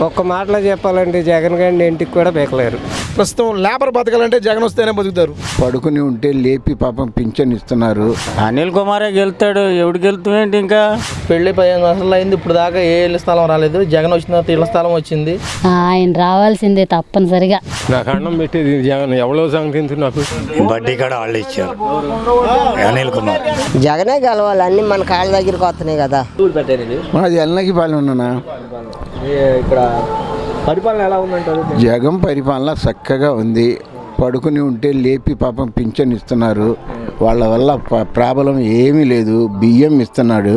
ఒక్క మాటలో చెప్పాలంటే జగన్ గారిని ఇంటికి కూడా బెక్కలేరు. ప్రస్తుతం లేబర్ బతకాలంటే జగన్ వస్తేనే బతుకుతారు. పడుకుని ఉంటే లేపి పాపం పింఛన్ ఇస్తున్నారు. అనిల్ కుమారే గెలుతాడు. ఎవడు గెలుతామేంటి? ఇంకా పెళ్లి 15 సంవత్సరాలు అయింది, ఇప్పుడు దాకా ఏ ఇళ్ల స్థలం రాలేదు. జగన్ వచ్చిన తర్వాత ఇళ్ల స్థలం వచ్చింది. ఆయన రావాల్సిందే తప్పనిసరిగా. నాకు అన్నం పెట్టేది జగన్. ఎవరో సంగతి నాకు బడ్డీ కూడా వాళ్ళు ఇచ్చారు. అనిల్ కుమార్ జగనే గెలవాలి. అన్ని మన కాళ్ళ దగ్గరికి వస్తున్నాయి కదా. అది ఎల్లకి పాలన ఉన్నానా. ఇక్కడ పరిపాలన ఎలా ఉందంటారు? జగన్ పరిపాలన చక్కగా ఉంది. పడుకుని ఉంటే లేపి పాపం పింఛన్ ఇస్తున్నారు. వాళ్ళ వల్ల ప్రాబ్లం ఏమీ లేదు. బియ్యం ఇస్తున్నాడు,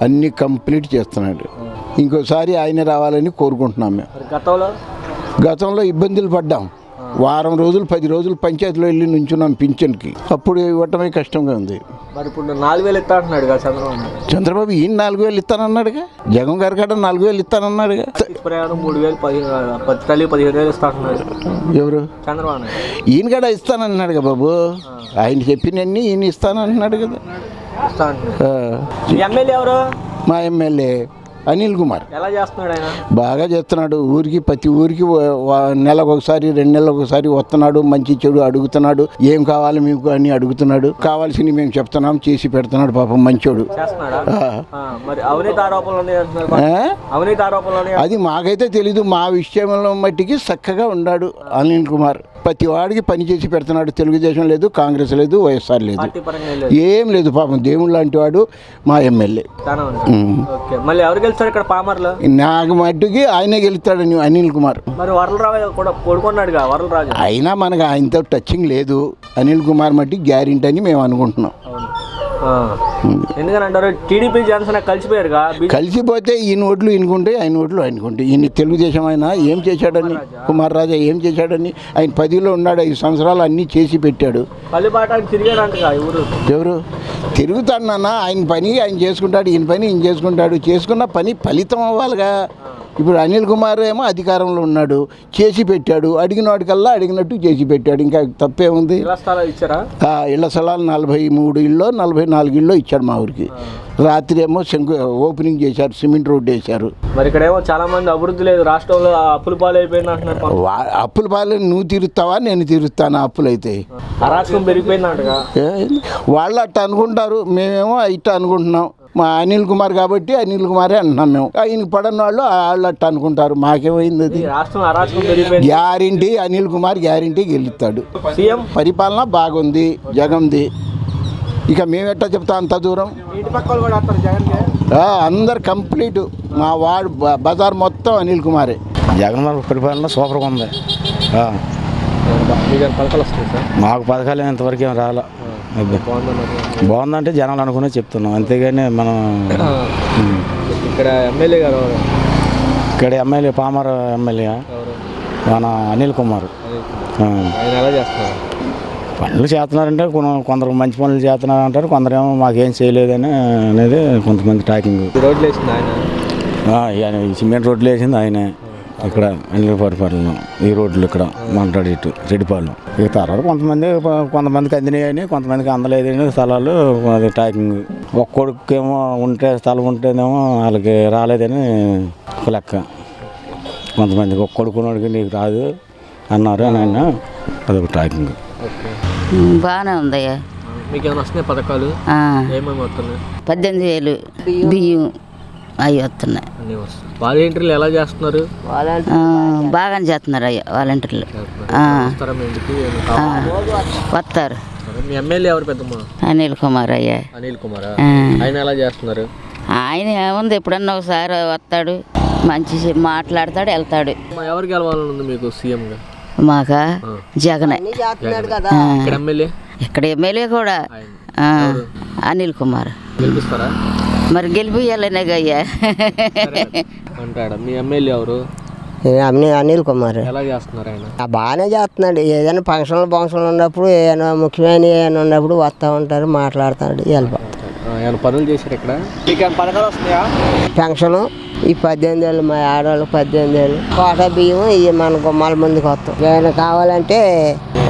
అన్నీ కంప్లీట్ చేస్తున్నాడు. ఇంకోసారి ఆయన రావాలని కోరుకుంటున్నాం. మేము గతంలో ఇబ్బందులు పడ్డాం. వారం రోజులు 10 రోజులు పంచాయతీలో వెళ్ళి నుంచున్నాం పింఛన్కి. అప్పుడు ఇవ్వటమే కష్టంగా ఉంది. మరి ఇప్పుడు 4000 ఇస్తా అంటున్నాడు కదా చంద్రబాబు. ఈయన 4000 ఇస్తానన్నాడుగా. జగన్ గారి కాడ 4000 ఇస్తానన్నాడుగా. ప్రయాణం 3000 15,000 ఇస్తా అంటున్నాడు. ఎవరు? చంద్రబాబు. ఈయన కాడ ఇస్తానన్నాడుగా బాబు. ఆయన చెప్పినన్ని ఈయన ఇస్తానన్నాడు కదా. ఎమ్మెల్యే ఎవరు? మా ఎమ్మెల్యే అనిల్ కుమార్. ఎలా చేస్తున్నాడు ఆయన? బాగా చేస్తున్నాడు. ప్రతి ఊరికి నెలకు ఒకసారి 2 నెలలకు ఒకసారి వస్తున్నాడు. మంచి చెడు అడుగుతున్నాడు. ఏం కావాలి మీకు అని అడుగుతున్నాడు. కావాల్సింది మేము చెప్తున్నాం, చేసి పెడుతున్నాడు. పాపం మంచోడు. అది మాకైతే తెలీదు. మా విషయంలో మట్టికి చక్కగా ఉన్నాడు అనిల్ కుమార్. ప్రతి వాడికి పని చేసి పెడుతున్నాడు. తెలుగుదేశం లేదు, కాంగ్రెస్ లేదు, వైఎస్ఆర్ లేదు, ఏం లేదు. పాపం దేవుడు లాంటి వాడు మా ఎమ్మెల్యే. నాకు మట్టుకి ఆయనే గెలుస్తాడని అనిల్ కుమార్. అయినా మనకు ఆయనతో టచింగ్ లేదు. అనిల్ కుమార్ మట్టుకి గ్యారెంటీ అని మేము అనుకుంటున్నాం. కలిసిపోతే ఈయన ఓట్లు ఈయనకుంటే, ఆయన ఓట్లు ఆయనకుంటే. ఈయన తెలుగుదేశం అయినా ఏం చేశాడని, కుమార్ రాజా ఏం చేశాడని. ఆయన 10లో ఉన్నాడు. 5 సంవత్సరాలు అన్నీ చేసి పెట్టాడు. ఎవరు తిరుగుతాడు నాన్న? ఆయన పని ఆయన చేసుకుంటాడు, ఈయన పని ఈయన చేసుకుంటాడు. చేసుకున్న పని ఫలితం అవ్వాలిగా. ఇప్పుడు అనిల్ కుమార్ ఏమో అధికారంలో ఉన్నాడు, చేసి పెట్టాడు. అడిగిన వాడికల్లా అడిగినట్టు చేసి పెట్టాడు. ఇంకా తప్పే ఉంది. ఇళ్ల స్థలాలు 43 ఇళ్ళు 44 ఇళ్ళు ఇచ్చాడు మా ఊరికి. రాత్రి ఏమో ఓపెనింగ్ చేశారు, సిమెంట్ రోడ్డు వేశారు. మరి ఇక్కడ ఏమో చాలా మంది అభివృద్ధి లేదు. రాష్ట్రంలో అప్పుల పాలు అయిపోయింది అంటున్నారు. అప్పుల పాలు నువ్వు తీరుస్తావా, నేను తీరుస్తాను? అప్పులు అయితే రాష్ట్రం పెరిగిపోయిందంటగా. వాళ్ళు అట్ట అనుకుంటారు, మేమేమో ఇట్ట అనుకుంటున్నాం. మా అనిల్ కుమార్ కాబట్టి అనిల్ కుమారే అంటున్నాం మేము. ఆయనకి పడని వాళ్ళు అట్ట అనుకుంటారు. మాకేమైంది? అది గ్యారెంటీ అనిల్ కుమార్ గ్యారెంటీ గెలుస్తాడు. పరిపాలన బాగుంది జగన్ది. ఇక మేమెట్టా చెప్తా అంత దూరం. అందరు కంప్లీట్ మా వార్డు బజార్ మొత్తం అనిల్ కుమారే. జగన్ పరిపాలన సూపర్గా ఉంది. మాకు పథకాలు ఇంతవరకు ఏం రాలే. బాగుందంటే జనాలు అనుకునే చెప్తున్నాం, అంతేగాని మనం. ఇక్కడ ఎమ్మెల్యే గారు, ఇక్కడ ఎమ్మెల్యే పామర్ ఎమ్మెల్యే మన అనిల్ కుమార్. పనులు చేస్తున్నారంటే కొందరు మంచి పనులు చేస్తున్నారు అంటారు, కొందరేమో మాకేం చేయలేదని అనేది కొంతమంది టాకింగ్. రోడ్లు వేసింది ఆయన, సిమెంట్ రోడ్లు వేసింది ఆయనే. ఇక్కడ అన్ని పరిపాలన ఈ రోడ్లు ఇక్కడ మాట్లాడి ఇటు రెడ్డిపాలెం. ఇక తర్వాత కొంతమందికి అందినాయని, కొంతమందికి అందలేదని స్థలాలు. అది టాకింగ్. ఒక్కొక్కేమో ఉంటే స్థలం ఉంటేనేమో వాళ్ళకి రాలేదని ఒక లెక్క. కొంతమందికి కొడుకున్నోడికి నీకు రాదు అన్నారు అని ఆయన. అదొక టాకింగ్. బాగానే ఉందయ్యా. మీకు ఏమైనా వస్తున్నాయి పథకాలు? ఏమేమి వస్తున్నాయి? 18,000 బియ్యం అవి వస్తున్నాయి. వాలంటీర్లు ఎలా చేస్తున్నారు? బాగానే చేస్తున్నారు అయ్యా వాలంటీర్లు. వస్తారు. మీ ఎమ్మెల్యే ఎవరు పెద్దమ్మ? అనిల్ కుమార్ అయ్యా. అనిల్ కుమార్. ఆయన ఎలా చేస్తున్నారు? ఆయన ఏముంది, ఎప్పుడన్నా ఒకసారి వస్తాడు, మంచి మాట్లాడతాడు, వెళ్తాడు. ఎవరు గెలవాలని ఉంది మీకు సీఎంగా? మాకా జగన్. ఇక్కడ ఎమ్మెల్యే కూడా అనిల్ కుమార్. గెలిపిస్తారా? మరి గెలిపియాలనే అయ్యా. అంటాడా? మీ ఎమ్మెల్యే ఎవరు? అనిల్ కుమార్. ఎలా చేస్తున్నారు ఆయన? బాగానే చేస్తున్నాడు. ఏదైనా ఫంక్షన్లు ఉన్నప్పుడు, ఏదైనా ముఖ్యమైన ఏమైనా ఉన్నప్పుడు వస్తూ ఉంటారు, మాట్లాడుతాడు, వెళ్ళిపోతాడు. పనులు చేశారు ఇక్కడ? పథకాలు వస్తున్నాయా? పెన్షను ఈ 18,000 మా ఆడవాళ్ళకి 18,000 కోట బియ్యం ఇవి మన గుమ్మాల ముందుకు వస్తాం. ఏమైనా కావాలంటే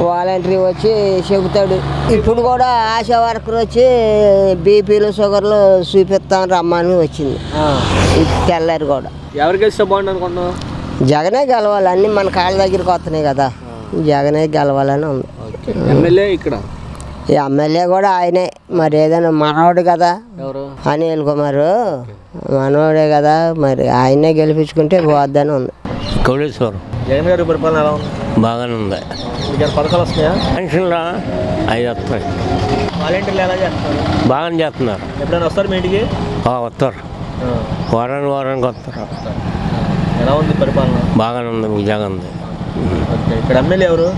వాలంటరీ వచ్చి చెబుతాడు. ఇప్పుడు కూడా ఆశా వర్కర్ వచ్చి బీపీలు షుగర్లు చూపిస్తాం రమ్మని వచ్చింది. తెల్లారి కూడా. ఎవరికి ఇస్తే బాగుంది అనుకున్నావు? జగనే గెలవాలి, అన్నీ మన కాళ్ళ దగ్గరికి వస్తున్నాయి కదా, జగనే గెలవాలని ఉంది. ఎమ్మెల్యే ఇక్కడ ఈ ఎమ్మెల్యే కూడా ఆయనే, మరి ఏదైనా మనోడు కదా ఎవరు? అనిల్ కుమార్ మనోడే కదా, మరి ఆయనే గెలిపించుకుంటే పోద్దని ఉంది. కౌళేశ్వరం జగన్ గారి పరిపాలన ఎలా ఉంది? బాగానే ఉంది. మీకు ఏమైనా పథకాలు వస్తున్నాయా? పెన్షన్లా అవి వస్తాయి, వాలంటీర్లు ఎలా చేస్తున్నారు? బాగానే చేస్తున్నారు. ఎప్పుడైనా వస్తారు మీ ఇంటికి? వస్తారు, వారానికి వస్తారు. ఎలా ఉంది పరిపాలన? బాగానే ఉంది, జగన్ ఉంది. ఓకే, ఇక్కడ ఎమ్మెల్యే ఎవరు?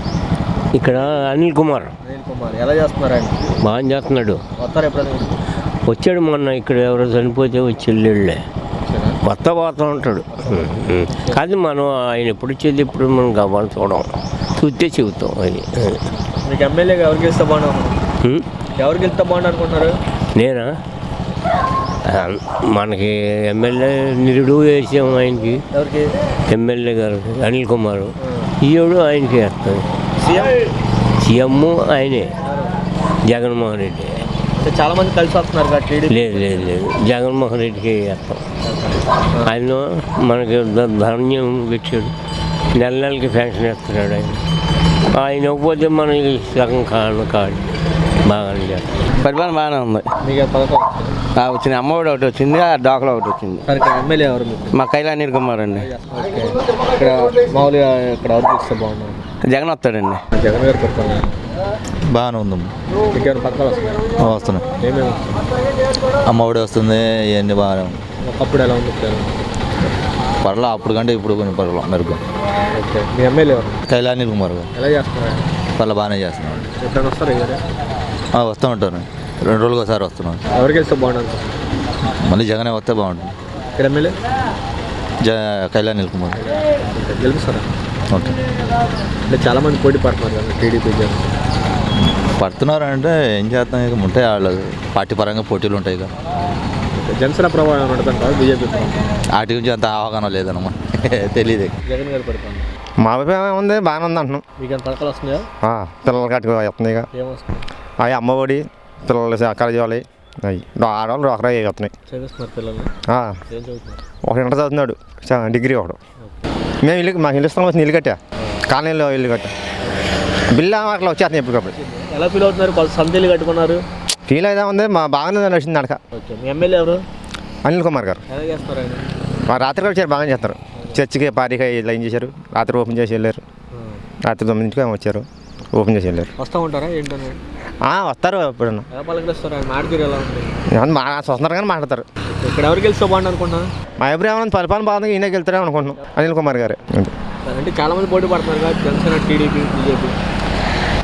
ఇక్కడ అనిల్ కుమార్ అనిల్ కుమార్ ఎలా చేస్తున్నారు ఆయన? బాగా చేస్తున్నాడు. వస్తారు ఎప్పుడైనా? వచ్చాడు మొన్న, ఇక్కడ ఎవరో చనిపోతే వచ్చి వెళ్ళే కొత్త పోతూ ఉంటాడు. కానీ మనం ఆయన ఎప్పుడు వచ్చేది ఇప్పుడు మనం గవ్వాలి చూడం, చూస్తే చెబుతాం. అది మీకు ఎమ్మెల్యేగా ఎవరికి ఇస్తే బాగుంటుంది? ఎవరికి ఇస్తే బాగుంటుంది అనుకుంటున్నారు? నేనా మనకి ఎమ్మెల్యే నిరుడు వేసాము ఆయనకి, ఎవరికి? ఎమ్మెల్యే గారు అనిల్ కుమార్. ఈయోడు ఆయనకి వేస్తాం. సీఎం సీఎం ఆయనే, జగన్మోహన్ రెడ్డి. అంటే చాలా మంది కలిసి వస్తున్నారు కదా టీడీపీ. లేదు, జగన్మోహన్ రెడ్డికి వేస్తాం. ఆయన మనకి ధాన్యం పెట్టాడు, నెలకి పెన్షన్ ఇస్తున్నాడు. ఆయన ఇవ్వకపోతే మనకి సగం కాదు బాగానే చేస్తాం. పరిపాలన బాగానే ఉంది. మీకు పథకం వచ్చింది, అమ్మఒడి ఒకటి వచ్చింది, డాక్లో ఒకటి వచ్చింది. సార్ ఇక్కడ ఎమ్మెల్యే ఎవరు మీకు? మా కైలా అనిల్ కుమార్ అండి. ఓకే, ఇక్కడ మామూలుగా ఇక్కడ ఎవరికి ఇస్తే బాగుంటుంది? జగన్ వస్తాడండి. జగన్ గారి పరిపాలన బాగానే ఉందమ్మా. మీకు ఏమైనా పథకాలు వస్తున్నాయి? వస్తున్నాయి, ఏమేమి? అమ్మఒడి వస్తుంది, ఇవన్నీ బాగానే ఉంది. ఒకప్పుడు ఎలా ఉంది? ఇప్పుడు ఎలా ఉంది? పర్లా అప్పుడు కంటే ఇప్పుడు కొంచెం పర్లా మెరుగు. ఓకే, మీ ఎమ్మెల్యే ఎవరు? కైలాని కుమార్ గారు ఎలా చేస్తున్నారు? పర్లా బాగానే చేస్తున్నాడు. ఎప్పుడైనా వస్తారు ఇక్కడ? వస్తూ ఉంటాను, 2 రోజులకు ఒకసారి వస్తున్నాను. ఎవరికి వెళ్తే బాగుంటుంది? మళ్ళీ జగనే వస్తే బాగుంటుంది. ఇక్కడ ఎమ్మెల్యే కైలాని కుమార్ గెలుస్తారా? ఓకే, అంటే చాలామంది పోటీ పడుతున్నారు కదా టీడీపీ జగన్. పడుతున్నారు అంటే ఏం చేస్తాం, ఇక ఉంటాయి వాళ్ళు పార్టీ పరంగా పోటీలు ఉంటాయి ఇక. జనసేన ప్రభావం ఉంటుందంటారు, బీజేపీ వాటి గురించి అంత అవగాహన లేదన్నమా, తెలియదు. జగన్ గారి పరిపాలన మా అభిప్రాయం ఉంది, బాగానే ఉంది అంటున్నాం. మీకు ఏమైనా పథకాలు వస్తున్నాయా? పిల్లలు కట్టుకు వస్తున్నాయి, ఏమొస్తున్నాయి? అవి అమ్మఒడి, పిల్లలు కలజాలి, అవి ఆడవాళ్ళు ఒకరే వస్తున్నాయి. చదివిస్తున్నారు పిల్లల్ని? ఏం చదువుతున్నారు? ఒకటి ఇంటర్ చదువుతున్నాడు, డిగ్రీ ఒకడు. మేము మాకు ఇల్లు స్థలం వచ్చింది, ఇల్లు కట్టా, కాలనీలో ఇల్లు కట్టా. బిల్లు అట్లా వచ్చేస్తున్నాయి ఎప్పటికప్పుడు. ఎలా ఫీల్ అవుతున్నారు? సొంత ఇల్లు కట్టుకున్నారు, ఫీల్ అయితే ఉంది, మా బాగానే నడిచింది నడక. ఓకే, మీ ఎమ్మెల్యే ఎవరు? అనిల్ కుమార్ గారు. ఎలా చేస్తారు ఆయన? మా రాత్రి కూడా వచ్చారు, బాగానే చేస్తారు. చర్చికి పార్టీకి లైన్ చేశారు, రాత్రి ఓపెన్ చేసి వెళ్ళారు. రాత్రి 9ంటికి వచ్చారు, ఓపెన్ చేసి వెళ్ళారు. వస్తూ ఉంటారా ఏంటని? వస్తారు ఎప్పుడన్నా. ఎలా పలకరిస్తారు? ఆయన మాట్లాడి ఎలా ఉంది? వస్తున్నారు కానీ మాట్లాడతారు. ఇక్కడ ఎవరికి వెళ్తే బాగుంటుంది అనుకుంటున్నా? మా అభిప్రాయం పరిపాలన బాగుంది, ఈయనకి వెళ్తారేమో అనుకుంటున్నాం, అనిల్ కుమార్ గారు. అంటే చాలా మంది పోటీ పడుతున్నారు కదా, జనసేన, టీడీపీ, బీజేపీ.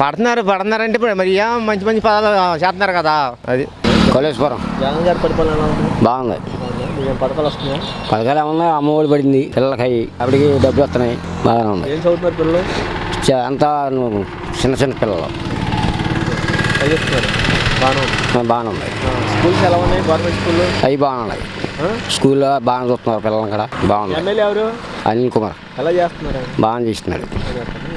పడుతున్నారంటే ఇప్పుడు మరి ఏం మంచి మంచి పదాలు చేస్తున్నారు కదా. అది కౌళేశ్వరం జగన్ గారి పరిపాలన ఎలా ఉంది? బాగుంది. మీకు పథకాలు వస్తున్నాయా? పథకాలు ఏమన్నా, అమ్మఒడి పడింది పిల్లలకి, అప్పటికి డబ్బులు వస్తున్నాయి, బాగానే ఉంది. ఏం చదువుతున్నారు పిల్లలు? అంతా చిన్న పిల్లలు చదివిస్తున్నారు, బాగానే ఉంది. స్కూల్స్ ఎలా ఉన్నాయి? గవర్నమెంట్ స్కూల్లో అవి బాగానే ఉన్నాయి. స్కూల్లో బాగానే చూస్తున్నారు పిల్లల్ని కూడా, బాగుంది. ఎమ్మెల్యే ఎవరు? అనిల్ కుమార్. ఎలా చేస్తున్నారు? బాగానే చేస్తున్నాడు.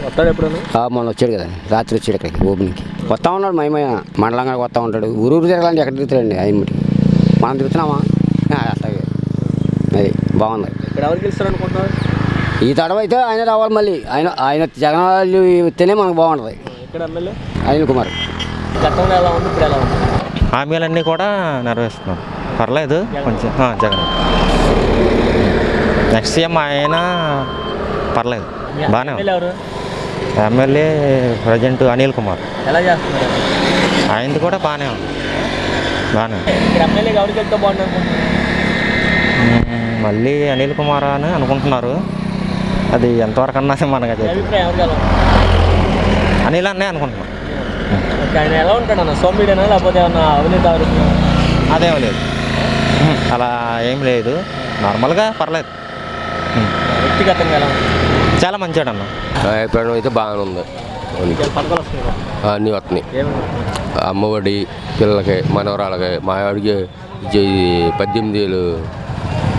వస్తాడు ఎప్పుడైనా? మొన్న వచ్చాడు కదండి, రాత్రి వచ్చాడు ఇక్కడికి ఓపెనింగ్కి. వస్తూ ఉన్నాడు, మహిమయ్య మండలంగా వస్తూ ఉంటాడు. ఊరు తిరగాలంటే ఎక్కడ తిరుగుతాడండి ఆయన బట్టి. మనం తిరుగుతున్నామా? అట్లాగే అది బాగుంది. ఇక్కడ ఎవరికి గెలుస్తారు అనుకుంటున్నారు? ఈ తడవ అయితే ఆయన రావాలి, మళ్ళీ ఆయన జగన్ వాళ్ళు ఇస్తేనే మనకు బాగుంటుంది. ఇక్కడ ఎమ్మెల్యే అనిల్ కుమార్. గతంలో ఎలా ఉంది, ఇప్పుడు ఎలా ఉంది? హామీలన్నీ కూడా నెరవేరుస్తున్నాం, పర్లేదు కొంచెం. జగన్ నెక్స్ట్ సీఎం ఆయన పర్లేదు, బాగానే ఉంది. ఎవరు? MLA present Anil Kumar. ఎలా చేస్తున్నారు? ఆయనది కూడా బాగానే ఉంది, బాగానే ఉంది. ఇక్కడ ఎమ్మెల్యే ఎవరికి వెళ్తే బాగుంటుంది అనుకుంటున్నారు? మళ్ళీ అనిల్ కుమార్ అని అనుకుంటున్నారు, అది ఎంతవరకు అన్నా మనకు అది అభిప్రాయం ఎవరికి ఎలా ఉంది? అనిల్ అన్నే అనుకుంటున్నాం. ఆయన ఎలా ఉంటాడు అన్న? సోమిడేనా లేకపోతే ఏమన్నా అవినీతి ఆరోపణలు? అదేం లేదు, అలా ఏం లేదు, నార్మల్గా పర్లేదు. వ్యక్తిగతంగా ఎలా ఉంది? చాలా మంచివాడు అన్న. అభిప్రాయం అయితే బాగానే ఉంది. పథకాలు వస్తున్నాయి, అన్నీ వస్తున్నాయి. ఏమన్నా? అమ్మఒడి పిల్లలకి, మనవరాలకి, మా ఆవిడకి 18 ఏళ్ళు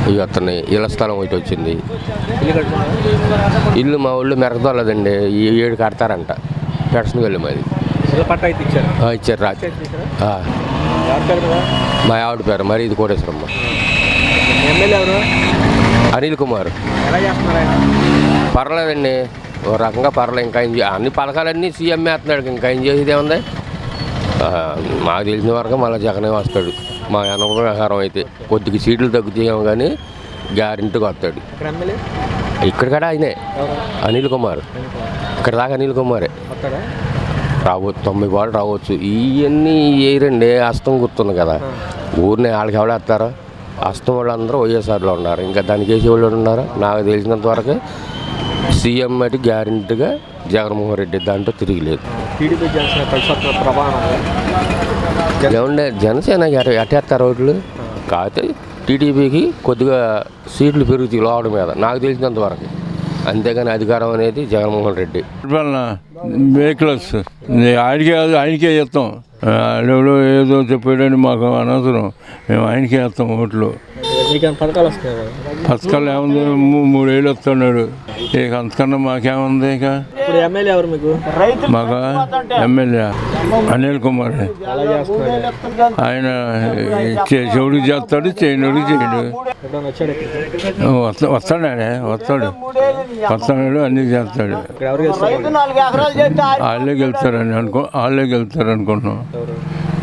ఇవి వస్తున్నాయి. ఇళ్ళ స్థలం ఒకటి వచ్చింది. ఇల్లు కట్టుకున్నారు? ఇల్లు మా ఊళ్ళో మెరకదోలేదండి, ఈ 7 కడతారంట. పెన్షన్ వెళ్ళి మాది ఇళ్ళ పట్టా అయితే ఇచ్చారు? ఇచ్చారు రాత్రి. ఎవరు పేరు కదా? మా ఆవిడ పేరు మరి ఇది కోటేశ్వరమ్మ. ఎమ్మెల్యే ఎవరు? అనిల్ కుమార్. ఎలా చేస్తున్నారు ఆయన? పర్లేదండి, ఓ రకంగా పర్లేదు. ఇంకా అన్ని పథకాలన్నీ సీఎం వేస్తున్నాడు, ఇంకా ఏం చేసేది ఏముంది. మాకు తెలిసిన వరకు మళ్ళీ జగనే వస్తాడు. మా అనుభవ ప్రకారం అయితే కొద్దిగా సీట్లు తగ్గుతాయేమో కానీ గ్యారెంటీగా వస్తాడు. ఇక్కడ ఎమ్మెల్యే ఇక్కడ కూడా ఆయనే అనిల్ కుమార్. ఇక్కడ దాకా అనిల్ కుమారే వస్తాడా? రావచ్చు, 90 కోట్లు రావచ్చు. ఇవన్నీ వేయరండి, హస్తం గుర్తుంది కదా. ఊరిని వాళ్ళకి ఎవడేస్తారో హస్తం వాళ్ళందరూ వైఎస్ఆర్లో ఉన్నారు. ఇంకా దానికి వేసే వాళ్ళు ఉన్నారు. నాకు తెలిసినంత వరకు సీఎం అంటే గ్యారెంటీగా జగన్మోహన్ రెడ్డి, దాంట్లో తిరిగిలేదు. టీడీపీ జనసేన కలిసి వస్తున్న ప్రభావం ఏమంటే జనసేన ఎట్టేస్తారు ఓట్లు. కాకపోతే టీడీపీకి కొద్దిగా సీట్లు పెరుగుతాయి లోపల మీద, నాకు తెలిసినంత వరకు. అంతేగాని అధికారం అనేది జగన్మోహన్ రెడ్డి. వెహికల్స్ ఆయనకే చేస్తాం. ఎవడో ఏదో చెప్పాడని మాకు అనవసరం, మేము ఆయనకే వేస్తాం ఓట్లు. పథకాలు వస్తున్నాయి కదా? పథకాలు ఏముంది, 3 ఏళ్ళు వస్తున్నాడు. ఇక అంతకన్నా మాకేముంది. ఇక ఇప్పుడు ఎమ్మెల్యే ఎవరు మీకు? మాకు ఎమ్మెల్యే అనిల్ కుమార్. ఎలా చేస్తున్నాడు ఆయన? చెవుడికి చేస్తాడు, చేయనుడికి చేయడు. ఎప్పుడైనా వచ్చాడు ఇక్కడికి? వస్తాడు అన్నీ చేస్తాడు. ఇక్కడ ఎవరు గెలుస్తారు? వాళ్ళే గెలుస్తారు అనుకుంటున్నాం.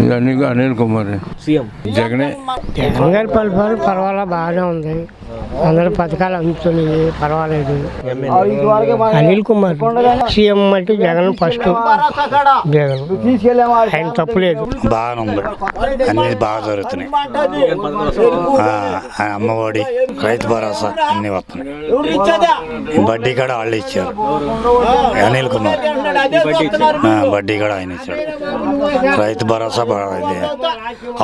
ఇది అనిల్ కుమార్. సీఎం జగనే. జగన్ గారి పరిపాలన పర్వాలేదు, బాగానే ఉంది. అందరూ పథకాలు అందుతున్నాయి, పర్వాలేదు. అనిల్ కుమార్ సీఎం అంటే జగన్ ఫస్ట్. జగన్ ఆయన తప్పులేదు, బాగానే ఉంది. అన్నీ బాగా జరుగుతున్నాయి. అమ్మఒడి, రైతు భరోసా అన్నీ వస్తున్నాయి. బడ్డీ కూడా వాళ్ళు ఇచ్చారు. అనిల్ కుమార్ బడ్డీ కూడా ఆయన ఇచ్చాడు. రైతు భరోసా పడింది.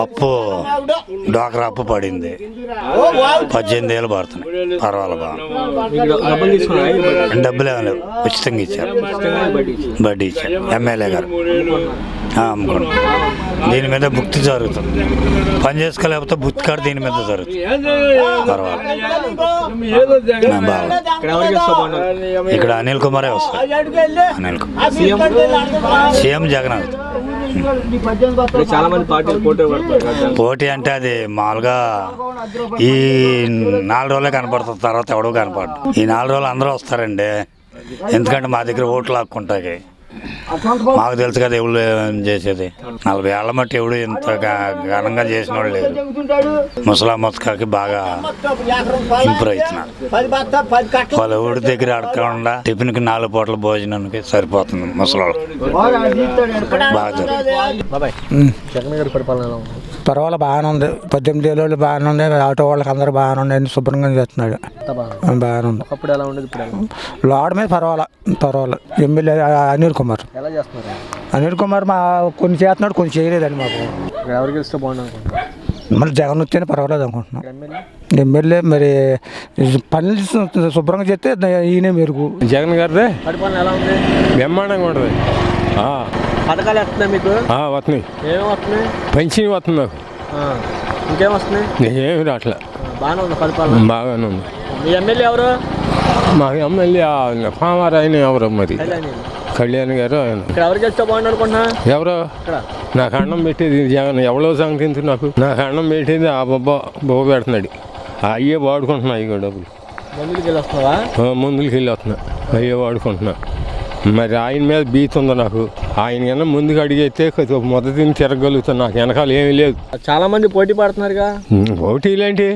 అప్పు డ్వాక్రా అప్పు పడింది. 18 ఏళ్ళు పడుతున్నాయి. పర్వాలేదు, బాగా. డబ్బులు ఏమో లేవు, ఉచితంగా ఇచ్చారు. బడ్డీ ఇచ్చారు ఎమ్మెల్యే గారు. అమ్ముకోండి. దీని మీద భుక్తి జరుగుతుంది. పని చేసుకోలేకపోతే భుక్తి కాడ దీని మీద జరుగుతుంది. పర్వాలేదు, బాగుంది. ఇక్కడ అనిల్ కుమారే వస్తాడు. అనిల్ కుమార్ సీఎం జగన్. చాలా మంది పార్టీలు పోటీ అంటే అది మామూలుగా ఈ 4 రోజులే కనపడుతుంది, తర్వాత ఎవడో కనపడదు. ఈ 4 రోజులు అందరూ వస్తారండి, ఎందుకంటే మా దగ్గర ఓట్లు లాక్కుంటాయి. మాకు తెలుసు కదా ఎవరు చేసేది. 40 ఏళ్ల మట్టి ఎవడు ఇంత ఘనంగా చేసిన వాళ్ళు లేరు. ముసలామత్కాకి బాగా ఇంప్రూవ్ అవుతున్నారు. వాళ్ళ ఊడి దగ్గర అడగకుండా టిఫిన్కి 4 పూటల భోజనానికి సరిపోతుంది ముసలాళ్ళు. బాగా జగన్ గారి పరిపాలన ఎలా ఉంది? పర్వాలేదు, బాగానే ఉంది. 18 ఏళ్ళు బాగానే ఉంది. ఆటో వాళ్ళకి అందరూ బాగానే ఉంది. అన్ని శుభ్రంగా చేస్తున్నాడు, బాగానే ఉంది. అప్పుడు ఎలా ఉండేది, ఇప్పుడు ఎలా? లాడ్ మీద పర్వాలేదు. ఎమ్మెల్యే అనిల్ కుమార్. ఎలా చేస్తున్నారు? అనిల్ కుమార్ కొన్ని చేస్తున్నాడు, కొన్ని చేయలేదండి మాకు. ఎవరు గెలిస్తే బాగుంది అనుకుంటున్నారు? మరి జగన్ వచ్చేనే పర్వాలేదు అనుకుంటున్నాం. ఎమ్మెల్యే మరి పనులు శుభ్రంగా చేస్తే ఈయనే మెరుగు. జగన్ గారిదే పరిపాలన ఎలా ఉంది? బ్రహ్మాండంగా ఉంటుంది. పథకాలు వస్తున్నాయి మీకు? వస్తున్నాయి. ఏమేమి వస్తున్నాయి? పెన్షన్ వస్తుంది నాకు. ఇంకేం వస్తున్నాయి? ఏమి రావట్లే. బాగానే ఉంది పరిపాలన. బాగానే ఉంది. మీ ఎమ్మెల్యే ఎవరు? మా ఎమ్మెల్యే ఫామర్ ఆయన ఎవరు మరి? కళ్యాణ్ గారు. ఆయన ఇక్కడ ఎవరు గెలిస్తే బాగుంది అనుకుంటున్నా? ఎవరు? నాకు అన్నం పెట్టేది జగన్. ఎవరో సంగతి నాకు. నాకు అన్నం పెట్టేది ఆ బాబు పెడుతున్నాడు. అయ్యే వాడుకుంటున్నా. అయ్యో డబ్బులు ముందుకు వెళ్ళి వస్తున్నావా? ముందుకు వెళ్ళి వస్తున్నా. అయ్యే వాడుకుంటున్నా. మరి ఆయన మీద బీత్ ఉంది నాకు. ఆయన కన్నా ముందుకు అడిగితే మొదటిని తిరగలుగుతాను. నాకు వెనకాల ఏమీ లేదు. చాలా మంది పోటీ పడుతున్నారుగా. పోటీలేంటి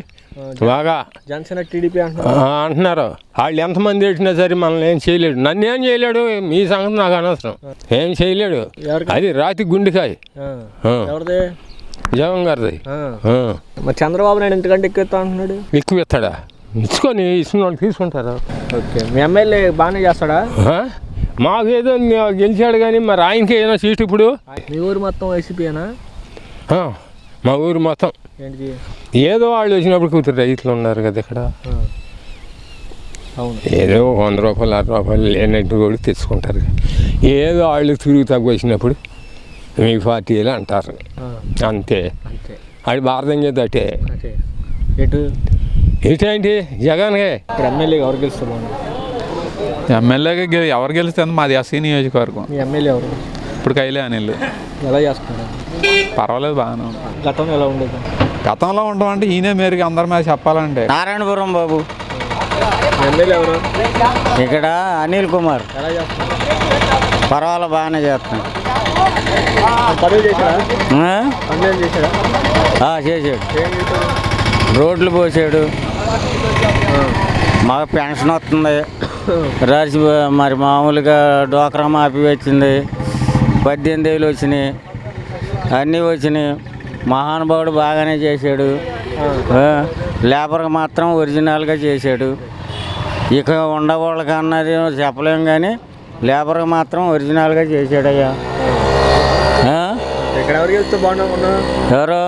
బాగా. జనసేన టీడీపీ అంటున్నారు. వాళ్ళు ఎంతమంది పెట్టినా సరే మనల్ని ఏం చేయలేడు. నన్ను ఏం చేయలేడు. మీ సంగతి నాకు అనవసరం. ఏం చేయలేడు. అది రాతి గుండెకాయ. ఎవరిది? జగన్ గారిది. మరి చంద్రబాబు నాయుడు ఎంతకంటే ఎక్కువ ఇస్తా అంటున్నాడు. ఎక్కువ ఇస్తాడా? ఇచ్చుకొని ఇస్తున్న వాళ్ళు తీసుకుంటారా? ఓకే, మీ ఎమ్మెల్యే బాగానే చేస్తాడా? మాకేదో గెలిచాడు కానీ మరి ఆయనకి ఏదైనా సీటు ఇప్పుడు. మీ ఊరు మొత్తం వైసీపీనా? మా ఊరు మొత్తం ఏంటి? ఏదో వాళ్ళు వచ్చినప్పుడు కూతురు రైతులు ఉన్నారు కదా ఇక్కడ. అవును, ఏదో 100 రూపాయలు 60 రూపాయలు లేనట్టు కూడా తెచ్చుకుంటారు. ఏదో వాళ్ళు తిరుగు తగ్గు వచ్చినప్పుడు మీ పార్టీలు అంటారు. అంతే. అది భారతం చేద్దాం. ఎటు ఏంటి జగన్గా ఇక్కడ ఎమ్మెల్యే ఎవరు గెలిస్తే బాగుంది? ఎమ్మెల్యేగా ఎవరు గెలిస్తే మాది ఎస్సీ నియోజకవర్గం. మీ ఎమ్మెల్యే ఎవరు? ఇప్పుడు కైలే అనిల్. ఎలా చేస్తున్నారు? పర్వాలేదు, బాగానే ఉంది. గతంలో ఎలా ఉండేది? గతంలో ఉండడం అంటే ఈయనే మేరకు అందరి మీద చెప్పాలంటే నారాయణపురం బాబు ఎమ్మెల్యే ఎవరు? ఇక్కడ అనిల్ కుమార్ ఎలా చేస్తున్నారు? పర్వాలేదు బాగానే చేస్తున్నాడు. పనులు చేశాడా? ఆ? పనులు ఏం చేశాడా? చేసాడు. ఏం చేశాడు? రోడ్లు పోసాడు, మాకు పెన్షన్ వస్తుంది, రాసి మరి మామూలుగా డోక్రా మాఫీ వచ్చింది, 18,000 వచ్చినాయి, అన్నీ వచ్చినాయి. మహానుభావుడు బాగానే చేశాడు. లేబర్కి మాత్రం ఒరిజినల్గా చేశాడు. ఇక ఉండవాళ్ళకి అన్నది చెప్పలేం కానీ లేబర్కి మాత్రం ఒరిజినల్గా చేశాడయ్యా. ఇక్కడ ఎవరు గెలిస్తే బాగుండకుండా? ఎవరు?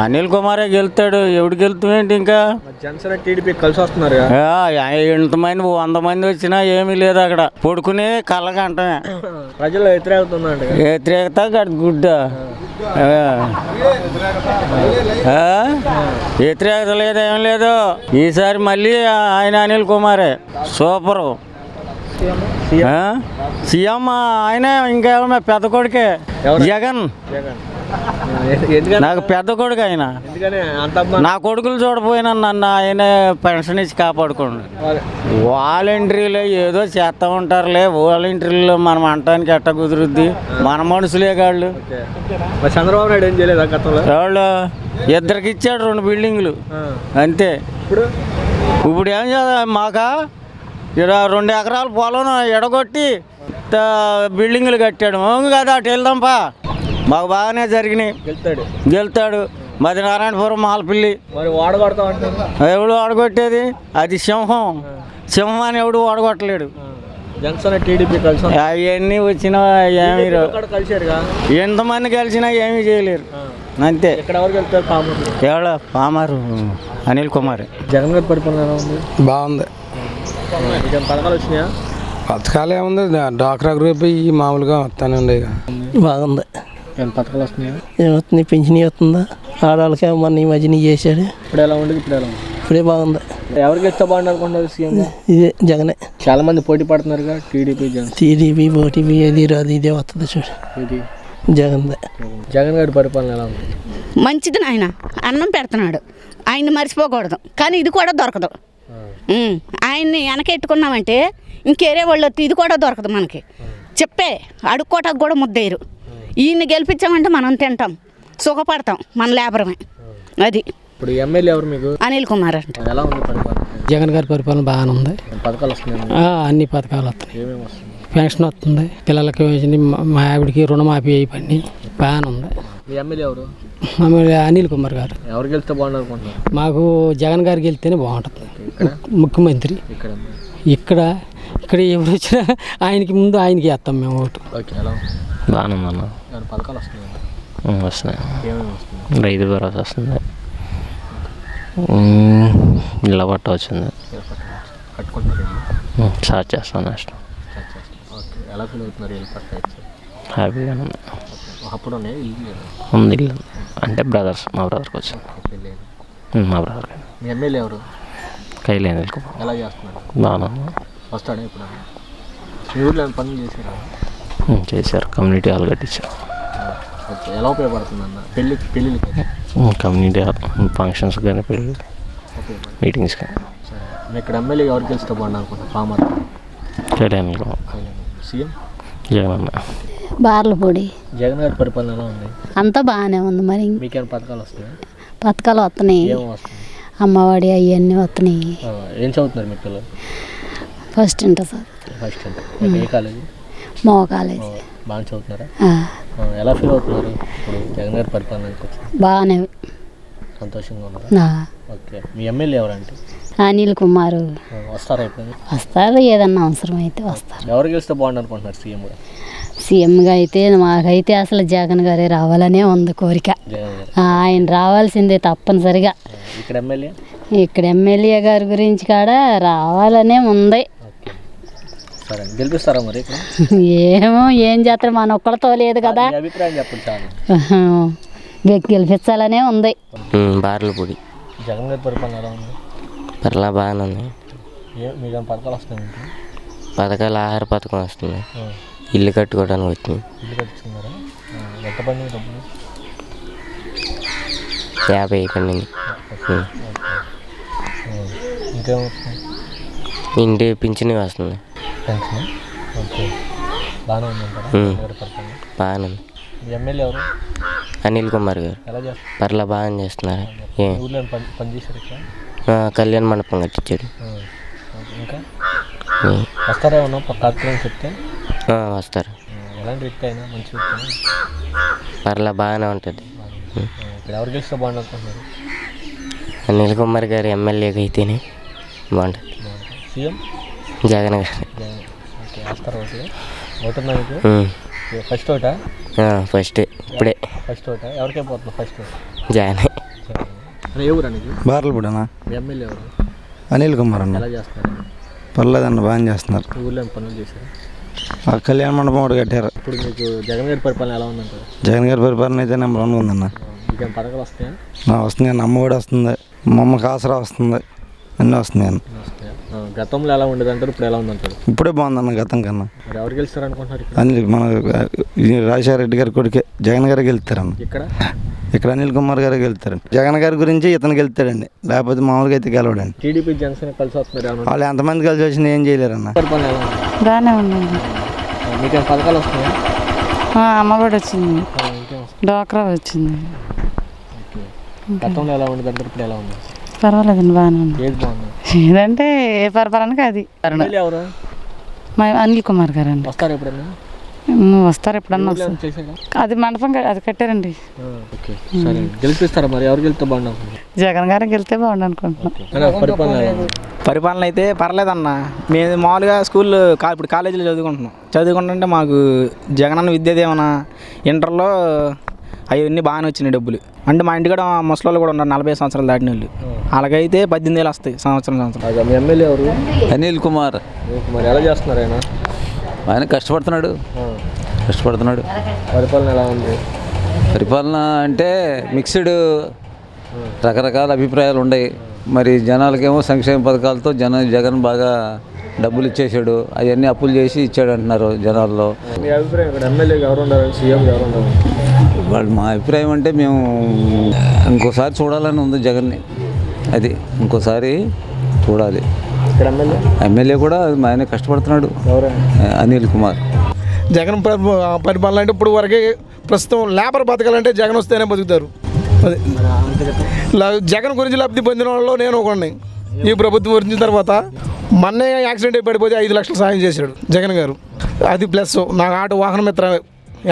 అనిల్ కుమారే గెలుతాడు. ఎవడు గెలుతామేంటి ఇంకా? జనసేన టీడీపీ కలిసి వస్తున్నారు. ఎంతమంది 100 మంది వచ్చినా ఏమీ లేదు అక్కడ. పడుకుని కళ్ళకంటమే. ప్రజల్లో వ్యతిరేకత ఉందంట. వ్యతిరేకత గుడ్డ వ్యతిరేకత లేదు, ఏం లేదు. ఈసారి మళ్ళీ ఆయన అనిల్ కుమారే సూపరు. సీఎం ఆయన ఇంకేమన్నా పెద్ద కొడుకే జగన్. నాకు పెద్ద కొడుకు ఆయన. నా కొడుకులు చూడపోయినా నన్ను ఆయన పెన్షన్ ఇచ్చి కాపాడుకోండి. వాలంటీర్లు ఏదో చేస్తూ ఉంటారులే. వాలంటీర్లు మనం అంటానికి ఎట్ట కుదురుద్ది? మన మనుషులే కాళ్ళు. చంద్రబాబు నాయుడు ఏం చేయలేదా గతంలో? వాళ్ళు ఇద్దరికి ఇచ్చాడు 2 బిల్డింగులు అంతే. ఇప్పుడు ఏం చేద్దాం? మాకా 2 ఎకరాల పొలం ఎడగొట్టి బిల్డింగులు కట్టాడు. కదా అటు వెళ్దాంపా. మాకు బాగానే జరిగినాయి. గెలుతాడు. మది నారాయణపురం మాలపిల్లి. మరి ఓడగొడతాం అంటారు. ఎవడు ఓడగొట్టేది? అది సింహాన్ని ఎవడు ఓడగొట్టలేడు. జనసేన టీడీపీ కలిసి అవన్నీ వచ్చినా ఏమీ ఎంతమంది కలిసినా ఏమీ చేయలేరు అంతే. ఇక్కడ ఎవరు గెలుస్తారు? పామరు. ఎవరు? పామరు అనిల్ కుమార్. జగన్ గారి పరిపాలన ఎలా ఉంది? బాగుంది. పథకాలు వచ్చినాయా? పథకాలు ఏముంది, డాక్రా గ్రూప్ ఈ మామూలుగా వస్తానే ఉండే. బాగుంది. పథకాలు వస్తున్నాయా? ఏమవుతుంది? పింఛన్ వస్తుందా? ఆడవాళ్ళకి మొన్న ఈ మధ్యన చేశాడు. ఇప్పుడు ఎలా ఉండదు? ఇప్పుడు ఎలా ఉంది? ఇప్పుడే బాగుంది. ఎవరికి ఇస్తే బాగుంది అనుకుంటున్నారు సీఎం? ఇదే జగనే. చాలా మంది పోటీ పడుతున్నారుగా. టీడీపీ ఓటీపీ ఏది రాదు, ఇదే వస్తుంది చూడు. ఇది జగన్ గారి పరిపాలన ఎలా ఉంది? మంచిది నాయన. అన్నం పెడుతున్నాడు, ఆయన్ని మర్చిపోకూడదు. కానీ ఇది కూడా దొరకదు. ఆయన్ని వెనకెట్టుకున్నామంటే ఇంకేరే వాళ్ళు ఇది కూడా దొరకదు మనకి. చెప్పే అడుక్కోటానికి కూడా ముద్దయ్యరు. ఈయన్ని గెలిపించామంటే మనం తింటాం, సుఖపడతాం, మన లేబరమే. అది ఇప్పుడు ఎమ్మెల్యే ఎవరు మీకు? అనిల్ కుమార్ అంటే. ఎలా ఉంది పరిపాలన? జగన్ గారి పరిపాలన బాగానే ఉంది. పథకాలు వస్తున్నాయి? అన్ని పథకాలు వస్తున్నాయి. ఏమేమి వస్తుంది? పెన్షన్ వస్తుంది, పిల్లలకి మా ఆవిడకి రుణమాఫీ అయిపోయింది, బాగానే ఉంది. మీ ఎమ్మెల్యే ఎవరు? అనిల్ కుమార్ గారు. ఎవరు గెలిస్తే బాగుంది అనుకుంటున్నారు? మాకు జగన్ గారికి వెళ్తేనే బాగుంటుంది. ముఖ్యమంత్రి ఇక్కడ ఎవరు వచ్చినా ఆయనకి ముందు ఆయనకి వేస్తాం మేము ఓటు. బాగానే ఉందన్న. పథకాలు వస్తున్నాయి? వస్తున్నాయి. ఏమేమి వస్తున్నాయి? రైతు భరోసా వస్తుంది, ఇళ్ళ పట్ట వచ్చింది. స్టార్ట్ చేస్తాను నెక్స్ట్. ఎలా ఫీల్ అవుతున్నారు? ఇల్లు పట్ట హ్యాపీగానే ఉంది. అప్పుడు ఉంది ఇల్లు అంటే బ్రదర్స్, మా బ్రదర్కి వచ్చింది. మా బ్రదర్. మీ ఎమ్మెల్యే ఎవరు? కైలేని. ఎలా చేస్తున్నారు? బాగా వస్తాడా ఇప్పుడు? మీ ఊళ్ళో పనులు చేశారా? చేశారు. కమ్యూనిటీ హాల్ కట్టించారు. ఎలా ఉపయోగపడుతుంది అన్న? పెళ్ళిళ్ళకి కమ్యూనిటీ హాల్, ఫంక్షన్స్ కానీ, పెళ్ళి, మీటింగ్స్ కానీ. మీ ఇక్కడ ఎమ్మెల్యే ఎవరు గెలిస్తే బాగుంది అనుకుంటున్నారు? పామర్. కైలేని. సీఎం జగన్. బార్లపూడి. జగన్ గారి పరిపాలన ఎలా ఉంది? అంతా బాగానే ఉంది. మరి మీకేమైనా పథకాలు వస్తాయి? పథకాలు వస్తున్నాయి. ఏమో వస్తుంది? అమ్మఒడి అవన్నీ వస్తున్నాయి. ఏం చదువుతున్నారు మీ పిల్లలు? First inter sir. First inter. ఏ కాలేజీ? మో కాలేజీ. బాగా చదువుతున్నారా? ఎలా ఫీల్ అవుతున్నారు ఇప్పుడు జగన్ గారి పరిపాలనకి వచ్చి? బాగానే సంతోషంగా ఉన్నారా? ఓకే. మీ ఎమ్మెల్యే ఎవరంటే? అనిల్ కుమార్. వస్తారా ఇప్పుడు? వస్తారు, ఏదన్నా అవసరం అయితే వస్తారు. ఎవరు గెలిస్తే బాగుంది అనుకుంటున్నారు సీఎంగా? సీఎంగా అయితే మాకైతే అసలు జగన్ గారే రావాలనే ఉంది కోరిక. ఆయన రావాల్సిందే తప్పనిసరిగా. ఇక్కడ ఎమ్మెల్యే గారి గురించి కాడా రావాలనే ఉంది. గెలిపిస్తారా మరి? ఏమో ఏం చేస్తారు, మన ఒక్కడితో లేదు కదా. అభిప్రాయం చెప్పండి. గెలిపించాలనే ఉంది. బార్లపూడి. జగన్ గారి పరిపాలన ఎలా ఉంది? పర్లా బాగానే ఉంది. మీకు పథకాలు వస్తున్నాయి? పథకాలు ఆహార పథకం వస్తుంది, ఇల్లు కట్టుకోవడానికి వచ్చింది. ఇల్లు కట్టుకున్నారా? ఎంత పండింది డబ్బులు? 50 పండింది. ఇంకేమవుతుంది? ఇంటి పింఛని వస్తుంది. పెన్షన్ ఓకే బాగానే ఉందంటారా బాగానే ఉంది. ఎమ్మెల్యే ఎవరు? అనిల్ కుమార్ గారు ఎలా చేస్తారు? పర్లా బాగానే చేస్తున్నారు. ఊళ్ళో పని చేశారు ఇక్కడ? కళ్యాణ మండపం కట్టించాడు. ఇంకా వస్తారా ఏమన్నా కార్యక్రమం చెప్తే? వస్తారు. ఎలాంటి వ్యక్తి అయినా మంచి వ్యక్తి అయినా పర్లా బాగానే ఉంటుంది. ఇక్కడ ఎవరు గెలిస్తే బాగుంది అనుకుంటున్నారు? అనిల్ కుమార్ గారు ఎమ్మెల్యేగా అయితేనే బాగుంటుంది. సీఎం జగన్ గారు. ఓకే వస్తారు ఓకే ఓటుందా మీకు? ఫస్ట్ ఓటా? ఫస్ట్ ఇప్పుడే ఫస్ట్ ఓటా ఎవరికే పోతున్నా? ఫస్ట్ జగన్. ఏ ఊరు అనేది? బార్లపూడనా. ఎమ్మెల్యే ఎవరు? అనిల్ కుమార్ అన్న. ఎలా చేస్తున్నారు? పర్లేదన్న బాగా చేస్తున్నారు. ఊళ్ళో ఏం పనులు చేశారు? కళ్యాణ మండపం ఒకటి కట్టారు. ఇప్పుడు మీకు జగన్ గారి పరిపాలన ఎలా ఉందంటారు? జగన్ గారి పరిపాలన అయితే నెంబర్ 1 ఉందన్న. మీకేం పథకాలు వస్తాయా? వస్తుంది అన్న, అమ్మ కూడా వస్తుంది, మా అమ్మకి ఆసరా వస్తుంది, అన్నీ వస్తున్నాయి అన్న. గతంలో ఎలా ఉండేది అంటారు, ఇప్పుడు ఎలా ఉందంటారు? ఇప్పుడే బాగుందన్న గతం కన్నా. మరి ఎవరు గెలుస్తారు అనుకుంటున్నారు? అనిల్ మన రాజశేఖర రెడ్డి గారి కొడుకే జగన్ గారికి వెళ్తారన్న. ఇక్కడ అనిల్ కుమార్ గారికి వెళ్తారు. జగన్ గారి గురించి ఇతనికి వెళ్తాడండి, లేకపోతే మామూలుగా అయితే గెలవడండి. టీడీపీ జనసేన కలిసి వస్తున్నారు. వాళ్ళు ఎంతమంది కలిసి వచ్చినా ఏం చేయలేరన్న. పరిపాలన ఎలా ఉంది? బాగానే ఉందండి. మీకేం పథకాలు వస్తున్నాయా? అమ్మ కూడా వచ్చింది, డ్వాక్రా వచ్చింది. గతంలో ఎలా ఉండేది అంటారు, ఇప్పుడు ఎలా ఉంది? పర్వాలేదండి బాగానే ఉంది. ఏది బాగుంది? ఏదంటే ఏ పరిపాలనకి అది. ఎవరు? మా అనిల్ కుమార్ గారు అండి. వస్తారు ఎప్పుడన్నా? వస్తారు ఎప్పుడన్నా వస్తారు. అది మండపం అది కట్టారండి. సరే గెలిపిస్తారా? మరి ఎవరు గెలిస్తే బాగుంటుంది? జగన్ గారికి వెళ్తే బాగుండు అనుకుంటున్నాం. పరిపాలన అయితే పర్లేదన్న. మేము మామూలుగా స్కూల్లో ఇప్పుడు కాలేజీలో చదువుకుంటుంటే మాకు జగనన్న విద్య దీవెన ఇంటర్లో అవన్నీ బాగానే వచ్చినాయి డబ్బులు. అంటే మా ఇంటికాడ ముసలి కూడా ఉన్నారు 40 సంవత్సరాలు దాటిన వాళ్ళు, అలాగైతే 18,000 వస్తాయి సంవత్సరం. మీ ఎమ్మెల్యే ఎవరు? అనిల్ కుమార్. మరి ఎలా చేస్తున్నారు ఆయన? ఆయన కష్టపడుతున్నాడు. పరిపాలన ఎలా ఉంది? పరిపాలన అంటే మిక్స్డ్, రకరకాల అభిప్రాయాలు ఉన్నాయి. మరి జనాలకేమో సంక్షేమ పథకాలతో జగన్ బాగా డబ్బులు ఇచ్చేసాడు, అవన్నీ అప్పులు చేసి ఇచ్చాడు అంటున్నారు జనాల్లో. మీ అభిప్రాయం ఇక్కడ ఎమ్మెల్యే ఎవరు ఉండాలి, సీఎం ఎవరు ఉండాలి? వాళ్ళు మా అభిప్రాయం అంటే మేము ఇంకోసారి చూడాలని ఉంది జగన్ని. అది ఇంకోసారి చూడాలి. ఇక్కడ ఎమ్మెల్యే కూడా ఆయన కష్టపడుతున్నాడు. అనిల్ కుమార్. జగన్ పరిపాలన అంటే ఇప్పుడు వరకే ప్రస్తుతం లేబర్ బతకాలంటే జగన్ వస్తేనే బతుకుతారు. జగన్ గురించి లబ్ధి పొందిన వాళ్ళు నేను ఒకడిని. ఈ ప్రభుత్వం వచ్చిన తర్వాత మొన్నే యాక్సిడెంట్ అయి పడిపోతే 5 లక్షలు సాయం చేశాడు జగన్ గారు. అది ప్లస్ నాకు ఆటో వాహన మిత్ర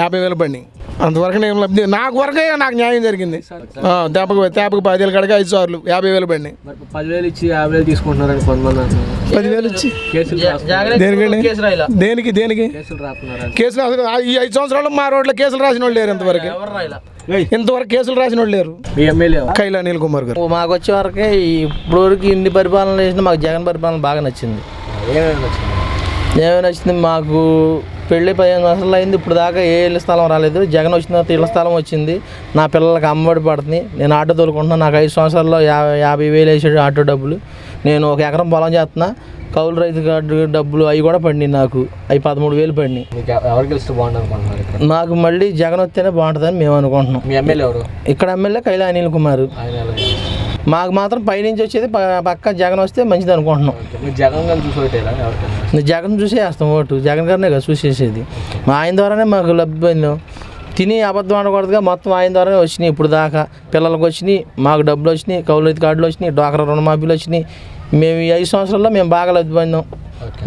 50,000 బండి, అంతవరకు నేను లబ్ధి నాకు వరకే నాకు న్యాయం జరిగింది. తేపకు 10,000 కాడికి 5 సార్లు 50,000 బండి. 10,000 ఇచ్చి 50,000 తీసుకుంటున్నారని కొంతమంది. 10,000 ఇచ్చి దేనికి కేసులు ఈ 5 సంవత్సరాలు మా రోడ్లో కేసులు రాసిన వాళ్ళు లేరు. ఇంతవరకు కేసులు రాసిన వాళ్ళు లేరు. కైలా అనిల్ కుమార్ గారు. మాకు వచ్చే వరకే ఇప్పుడు వరకు ఇన్ని పరిపాలన చేసిన మాకు జగన్ పరిపాలన బాగా నచ్చింది. ఏమేమి నచ్చింది? మాకు పెళ్ళి 15 సంవత్సరాలు అయింది, ఇప్పుడు దాకా ఏ ఇళ్ళ స్థలం రాలేదు. జగన్ వచ్చిన తర్వాత ఇళ్ళ స్థలం వచ్చింది. నా పిల్లలకి అమ్మఒడి పడుతుంది. నేను ఆటో తోలుకుంటున్నాను. నాకు 5 సంవత్సరాల్లో 50,000 వేసాడు ఆటో డబ్బులు. నేను 1 ఎకరం పొలం చేస్తున్నా. కౌలు రైతు కార్డు డబ్బులు అవి కూడా పడినాయి. నాకు అవి 13,000 పడినాయి. ఎవరు గెలిస్తే బాగుంటుంది అనుకుంటున్నారు? నాకు మళ్ళీ జగన్ వస్తేనే బాగుంటుందని మేము అనుకుంటున్నాం. మీ ఎమ్మెల్యే ఎవరు? ఇక్కడ ఎమ్మెల్యే కైలా అనిల్ కుమార్. మాకు మాత్రం పైనుంచి వచ్చేది పక్క జగన్ వస్తే మంచిది అనుకుంటున్నాం. జగన్ గారిని చూసి జగన్ చూసే వేస్తాం ఓటు. జగన్ గారినే కదా చూసేసేది. ఆయన ద్వారానే మాకు లబ్ధి పొందాం. తిని అబద్ధం ఆడకూడదుగా మొత్తం ఆయన ద్వారానే వచ్చినాయి. ఇప్పుడు దాకా పిల్లలకు వచ్చినాయి, మాకు డబ్బులు వచ్చినాయి, కౌలు రైతు కార్డులు వచ్చినాయి, డ్వాక్రా రుణమాఫీలు వచ్చినాయి. మేము ఈ 5 సంవత్సరాల్లో మేము బాగా లబ్ధి పొందాం.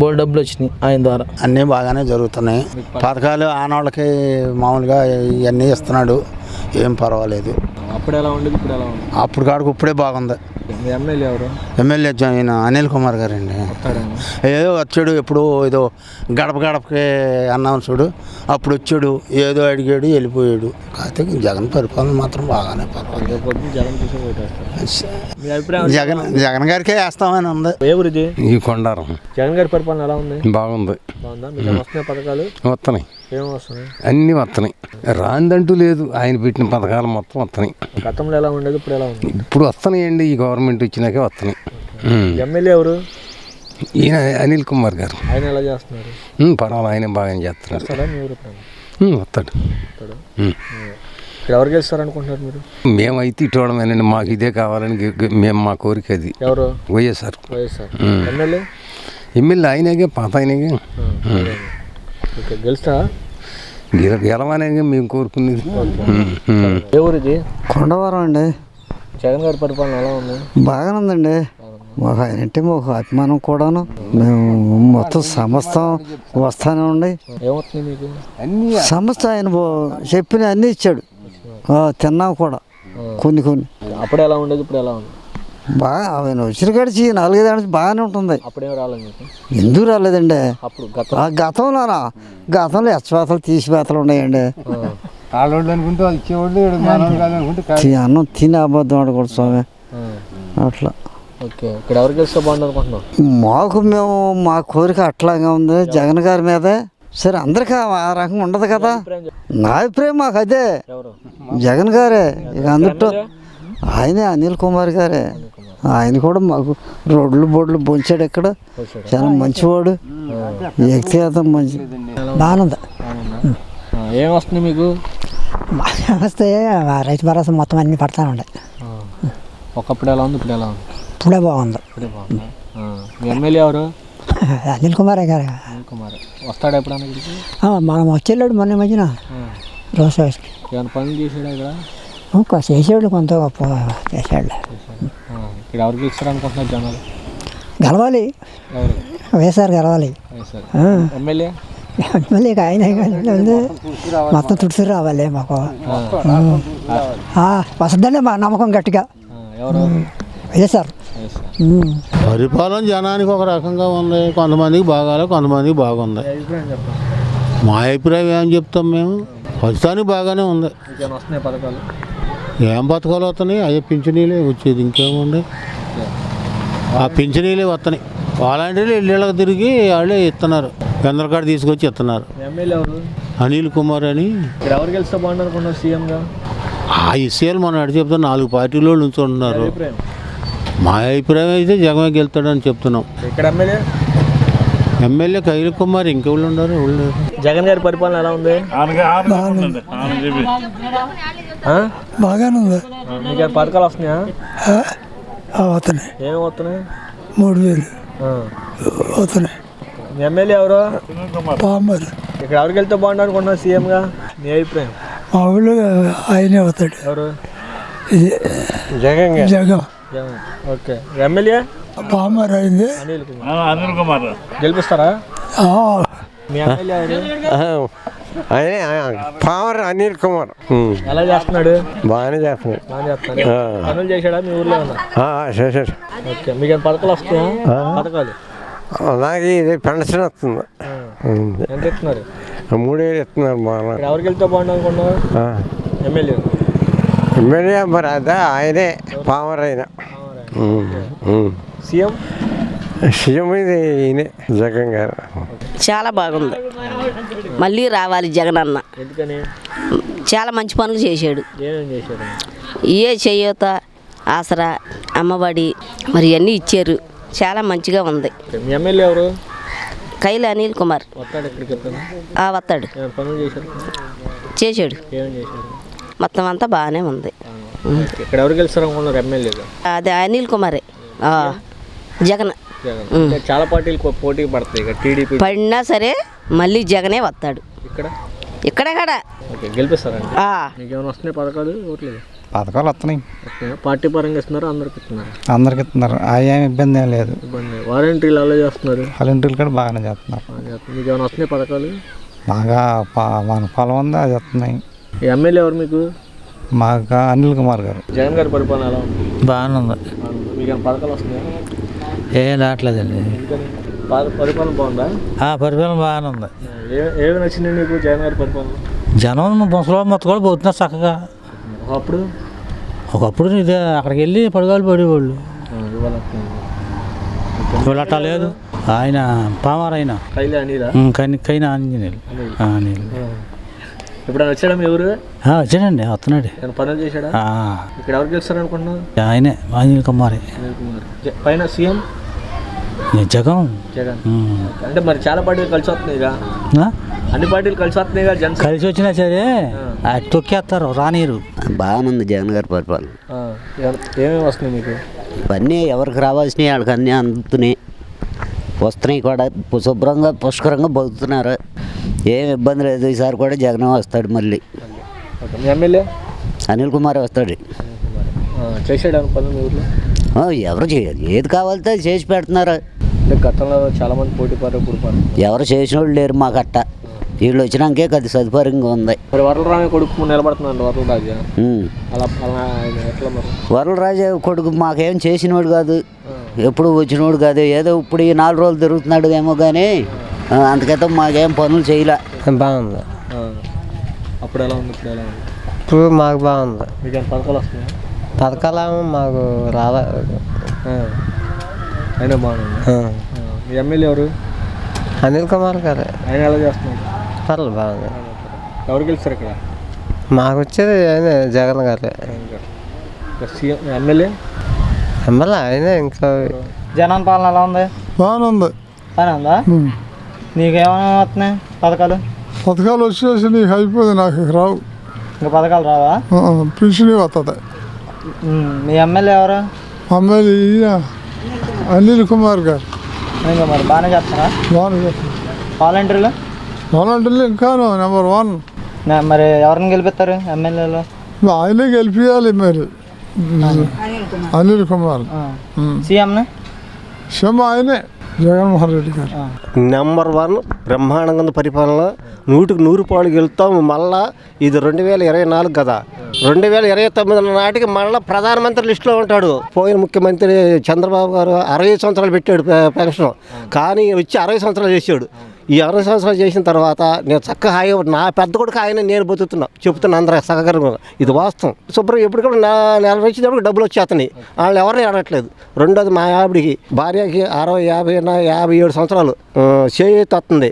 బోర్డు డబ్బులు వచ్చినాయి ఆయన ద్వారా. అన్నీ బాగానే జరుగుతున్నాయి. పథకాలు ఆనవాళ్ళకి మామూలుగా ఇవన్నీ ఇస్తున్నాడు, ఏం పర్వాలేదు. అప్పుడు ఎలా ఉండేది, ఇప్పుడు ఎలా ఉంది? అప్పుడు కాడికి ఇప్పుడే బాగుంది. ఎమ్మెల్యే ఎవరు? ఎమ్మెల్యే ఆయన అనిల్ కుమార్ గారు అండి. ఏదో వచ్చాడు, ఎప్పుడు ఏదో గడపకి అన్నాం చూడు, అప్పుడు వచ్చాడు, ఏదో అడిగాడు, వెళ్ళిపోయాడు. కాకపోతే జగన్ పరిపాలన మాత్రం బాగానే పర్వాలేదు. జగన్ గారికే వేస్తామని ఉంది. ఏ ఊరిది? ఈ కొండారం. జగన్ గారి పరిపాలన ఎలా ఉంది? బాగుంది. బాగుందా? మీకు వస్తున్నాయి పథకాలు? వస్తున్నాయి, ఏమో వస్తున్నాయి, అన్నీ వస్తున్నాయి. రాందంటూ లేదు, ఆయన పెట్టిన పథకాలు మొత్తం వస్తున్నాయి. గతంలో ఎలా ఉండేది, ఇప్పుడు ఎలా ఉంది? ఇప్పుడు వస్తున్నాయండి, ఈ గవర్నమెంట్ వచ్చినాకే వస్తున్నాయి. ఎమ్మెల్యే ఎవరు? ఈయన అనిల్ కుమార్ గారు. ఆయన ఎలా చేస్తున్నారు? పర్వాలేదు, ఆయన బాగా చేస్తున్నారు. వస్తాడు. ఇక్కడ ఎవరు గెలుస్తారు అనుకుంటున్నారు మీరు? మేమైతే ఇటువడమేనండి, మాకు ఇదే కావాలని మేము మా కోరిక అది. ఎవరు? వైఎస్ఆర్. ఎమ్మెల్యే? ఎమ్మెల్యే ఆయనగా పాత ఆయనగా ఓకే గెలుస్తా గెలవనేగా మేము కోరుకునేది. ఏ ఊరిది? కొండవరం అండి. జగన్ గారి పరిపాలన ఎలా ఉంది? బాగానే ఉందండి. మాకు ఆయన అంటే మాకు అభిమానం కూడాను. మేము మొత్తం సంస్థ వస్తానే ఉండి ఏమవుతుంది మీకు? సంస్థ ఆయన చెప్పిన అన్నీ ఇచ్చాడు. తిన్నాం కూడా కొన్ని కొన్ని. అప్పుడు ఎలా ఉండేది, ఇప్పుడు ఎలా ఉంది? బాగా ఆయన వచ్చిన కాడిచి 4-5 ఏళ్ళ నుంచి బాగానే ఉంటుంది. అప్పుడేం రాలేదు మీకు? ఎందుకు రాలేదండి? అప్పుడు గతంలో ఎచ్చవేతలు తీసివేతలు ఉన్నాయండి. అన్నం తిని అబద్ధం ఆడకూడదు స్వామి అట్లా. ఓకే, ఇక్కడ ఎవరికి గెలిస్తే బాగుంది అనుకుంటున్నాం? మా కోరిక అట్లాగే ఉంది జగన్ గారి మీదే. సరే అందరికీ ఆ రకంగా ఉండదు కదా. నా అభిప్రాయం మాకు అదే, జగన్ గారే. ఇక అందరితో ఆయనే అనిల్ కుమార్ గారే. ఆయన కూడా మాకు రోడ్లు బోర్డులు బొంచాడు. ఇక్కడ చాలా మంచివాడు, వ్యక్తిగతం మంచి. బాగుంది. ఏం వస్తుంది మీకు? వస్తే రైతు భరోసా మొత్తం అన్ని పడతా ఉండే. ఒకప్పుడు ఎలా ఉంది, ఇప్పుడు ఎలా ఉంది? ఇప్పుడే బాగుంది. ఇప్పుడే బాగుందా? మీ ఎమ్మెల్యే ఎవరు? అనిల్ కుమార్ గారు. అనిల్ కుమార్ వస్తాడు ఎప్పుడన్నా ఇక్కడికి? మనం వచ్చేళ్ళాడు మొన్న మధ్యన రోజు ఏమైనా పనులు చేసాడా ఇక్కడ? చేసేవాళ్ళు కొంత గొప్ప చేసాడు. ఇక్కడ ఎవరికి ఇస్తారు అనుకుంటున్నారు జనాలు? గెలవాలి, ఎవరు? వైఎస్ఆర్ గెలవాలి. ఎమ్మెల్యే? ఎమ్మెల్యే ఆయన మొత్తం తుడిసి రావాలి మాకు. వస్తుందండి మా నమ్మకం గట్టిగా. ఎవరు? వైఎస్ఆర్. పరిపాలన జనానికి ఒక రకంగా ఉంది, కొంతమందికి బాగాలే, కొంతమందికి బాగుంది. మా అభిప్రాయం ఏం చెప్తాం మేము, ప్రస్తుతానికి బాగానే ఉంది. ఏం పథకాలు వస్తున్నాయి? అయ్యే పింఛనీలే వచ్చేది, ఇంకేముంది? ఆ పింఛనీలే వస్తున్నాయి. వాలంటీర్లు ఇళ్ళకి తిరిగి వాళ్ళే ఇస్తున్నారు, కేంద్ర కార్డు తీసుకొచ్చి ఇస్తున్నారు. ఎమ్మెల్యే ఎవరు? అనిల్ కుమార్ అని. ఇక్కడ ఎవరు గెలిస్తే బాగుంది అనుకున్నారు సీఎంగా? ఆ విషయాలు మనం అడిగి చెప్తాం. 4 పార్టీలో ఉంటున్నారు. మా అభిప్రాయం అయితే జగన్ గెలుతాడని చెప్తున్నాం. ఇక్కడ ఎమ్మెల్యే అనిల్ కుమార్. ఇంకెవరు ఉన్నారు? జగన్ గారి పరిపాలన ఎలా ఉంది? బాగానే ఉంది. మీకు పథకాలు వస్తున్నాయా? అవుతున్నాయి. ఏమి వస్తున్నాయి? 3000 అవుతున్నాయి. మీ ఎమ్మెల్యే ఎవరు? పామర్. ఇక్కడ ఎవరికి వెళ్తే బాగుండు అనుకుంటున్నారు సీఎంగా? మీ అభిప్రాయం? మా ఊళ్ళో ఆయనే అవుతాడు. ఎవరు? జగన్. జగన్. ఓకే. ఎమ్మెల్యే? పామర్ అయింది. అనిల్ కుమార్ గెలిపిస్తారా? మీ ఎమ్మెల్యే ఎవరు? పామర్ అనిల్ కుమార్. ఎలా చేస్తున్నాడు? బాగానే చేస్తున్నాడు. పనులు చేశాడా మీ ఊర్లో? చేశాడు. ఓకే, మీకు పథకాలు వస్తాయా? పథకాలు నాకు ఇది పెన్షన్ వస్తుంది. ఎంత ఇస్తున్నారు? 3000 ఇస్తున్నారు. మా ఎవరికి వెళ్తే బాగుండు అనుకున్నావు? ఎమ్మెల్యే. ఎమ్మెల్యే మరి అదే ఆయనే, పామర్ అయినా. సీఎం? సీఎం ఇది ఈయనే, జగన్ గారు. చాలా బాగుంది. మళ్ళీ రావాలి జగన్ అన్న. ఎందుకని? చాలా మంచి పనులు చేశాడు. ఏమేమి చేశాడు? ఏ చేయూత, ఆసరా, అమ్మఒడి మరి అన్నీ ఇచ్చారు. చాలా మంచిగా ఉంది. మీ ఎమ్మెల్యే ఎవరు? కైల అనిల్ కుమార్. వస్తాడు ఇక్కడికి? వస్తాడు. పనులు చేశాడు? చేశాడు. ఏమేమి చేశాడు? మొత్తం అంతా బాగానే ఉంది. ఇక్కడ ఎవరు గెలుస్తారు అనుకున్నారు ఎమ్మెల్యేగా? అదే అనిల్ కుమారే. జగన్. చాలా పార్టీలు పోటీ పడతాయి. ఇక టీడీపీ పడినా సరే మళ్ళీ జగనే వస్తాడు. ఇక్కడ కూడా గెలిపిస్తారండి. మీకు ఏమైనా వస్తున్నాయి పథకాలు? ఓట్లేదు. పథకాలు వస్తున్నాయి. పార్టీ పరంగా ఇస్తున్నారు, అందరికి ఇస్తున్నారు. అందరికి ఇస్తున్నారు. ఏం ఇబ్బంది ఏం లేదు. వాలంటీర్లు అలా చేస్తున్నారు. వాలంటీర్లు కూడా బాగానే చేస్తున్నారు. మీకు ఏమైనా వస్తున్నాయి పథకాలు? బాగా మన పొలం ఉంది, అది వస్తున్నాయి. ఎమ్మెల్యే ఎవరు మీకు? మాకు అనిల్ కుమార్ గారు. జగన్ గారి పరిపాలన ఎలా ఉంది? బాగానే ఉంది. మీకు ఏమైనా పథకాలు వస్తున్నాయా? ఏం రావట్లేదండి. పరిపాలన బాగుందా? పరిపాలన బాగానే ఉంది. ఏమి నచ్చింది మీకు జగన్ గారి పరిపాలన? జనం ముసలి మొత్తం కూడా పోతున్నారు చక్కగా. ఒకప్పుడు ఇదే అక్కడికి వెళ్ళి పడగాలు పడేవాళ్ళు. ఇవాళ అట్లా లేదు. ఆయన పామర్ అయినా కైనా ఆంజనేయులు. ఇప్పుడు వచ్చాడా మీ ఊరు? వచ్చాడండి, వస్తున్నాడు. పనులు చేశాడా? ఇక్కడ ఎవరు గెలుస్తారు అనుకుంటున్నావు? ఆయనే అనిల్ కుమార్. పైన సీఎం జగన్. జగన్ అంటే మరి చాలా పార్టీలు కలిసి వస్తున్నాయిగా. అన్ని పార్టీలు కలిసి వస్తున్నాయిగా. జన కలిసి వచ్చినా సరే తొక్కేస్తారు, రానీరు. బాగానే ఉంది జగన్ గారి పరిపాలన. ఏమేమి వస్తున్నాయి మీకు? ఇవన్నీ ఎవరికి రావాల్సినవి వాళ్ళకి అన్నీ అందుతున్నాయి. వస్తున్నాయి కూడా శుభ్రంగా పుష్కరంగా బతుకుతున్నారు. ఏం ఇబ్బంది లేదు. ఈసారి కూడా జగన్ వస్తాడు మళ్ళీ. మీ ఎమ్మెల్యే అనిల్ కుమార్ వస్తాడు. చేసాడు అనుకోండి మీ ఊర్లో. ఎవరు చేయాలి, ఏది కావాలితే అది చేసి పెడుతున్నారు. అంటే గతంలో చాలామంది పోటీ పడ్డారు, ఇప్పుడు ఎవరు చేసిన వాళ్ళు లేరు మాకట్ట. వీళ్ళు వచ్చినాకే అది సదుపాయంగా ఉంది. మరి వరలరాజు కొడుకు నిలబడుతున్నాడు. వరలరాజు అలా ఎట్లా మరి? వరలరాజు కొడుకు మాకేం చేసినవాడు కాదు, ఎప్పుడు వచ్చినవాడు కాదు. ఏదో ఇప్పుడు ఈ 4 రోజులు తిరుగుతున్నాడు ఏమో కానీ అందుకైతే మాకేం పనులు చేయలే. బాగుంది. అప్పుడు ఎలా ఉంది, ఇప్పుడు ఎలా ఉంది? ఇప్పుడు మాకు బాగుంది. మీకు ఏమైనా పథకాలు వస్తున్నాయి? పథకాలు మాకు రాదా, అయినా బాగుంది. మీ ఎమ్మెల్యే ఎవరు? అనిల్ కుమార్ గారు. ఆయన ఎలా చేస్తున్నాడు? పర్లేదు, బాగుంది. ఎవరు గెలుస్తారు ఇక్కడ? మాకు వచ్చేది ఆయన జగన్ గారు. ఎమ్మెల్యే ఆయనే. ఇంకా జగన్ పాలన ఎలా ఉంది? బాగానే ఉంది. బాగానే ఉందా? నీకేమైనా వస్తున్నాయి పథకాలు? పథకాలు వచ్చేసి నీకు అయిపోయింది, నాకు రావు. ఇంకా పథకాలు రావా? పింఛన్ వస్తుంది. మీ ఎమ్మెల్యే ఎవరు? ఎమ్మెల్యే అనిల్ కుమార్ గారు. ఇంకా మరి బాగానే చేస్తారా? బాగానే చేస్తారు. వాలంటీర్లు ఇంకా నెంబర్ 1. మరి ఎవరిని గెలిపిస్తారు ఎమ్మెల్యేలు? ఆయనే గెలిపించాలి మరి. అనిల్ కుమార్. సీఎంని? సీఎం ఆయనే జగన్మోహన్ రెడ్డి గారు. నెంబర్ 1 బ్రహ్మాండంగా పరిపాలన, 100కి 100 పాలు గెలుస్తాం. మళ్ళా ఇది 2024 కదా. 2029 నాటికి మళ్ళీ ప్రధానమంత్రి లిస్టులో ఉంటాడు. పోయిన ముఖ్యమంత్రి చంద్రబాబు గారు 60 సంవత్సరాలు పెట్టాడు పెన్షన్, కానీ వచ్చి 60 సంవత్సరాలు చేశాడు. ఈ 60 సంవత్సరాలు చేసిన తర్వాత నేను చక్కగా హాయిగా నా పెద్ద కొడుకు ఆయన నేను బతుకుతున్నా, చెప్తున్నా అందరూ సహకారంగా. ఇది వాస్తవం. శుభ్రం ఎప్పుడు కూడా నెల వచ్చేటప్పుడు డబ్బులు వచ్చేస్తున్నాయి, వాళ్ళు ఎవరిని ఆడట్లేదు. రెండోది మా ఆవిడికి భార్యకి 60, 50, 57 సంవత్సరాలు చేయూత వస్తుంది,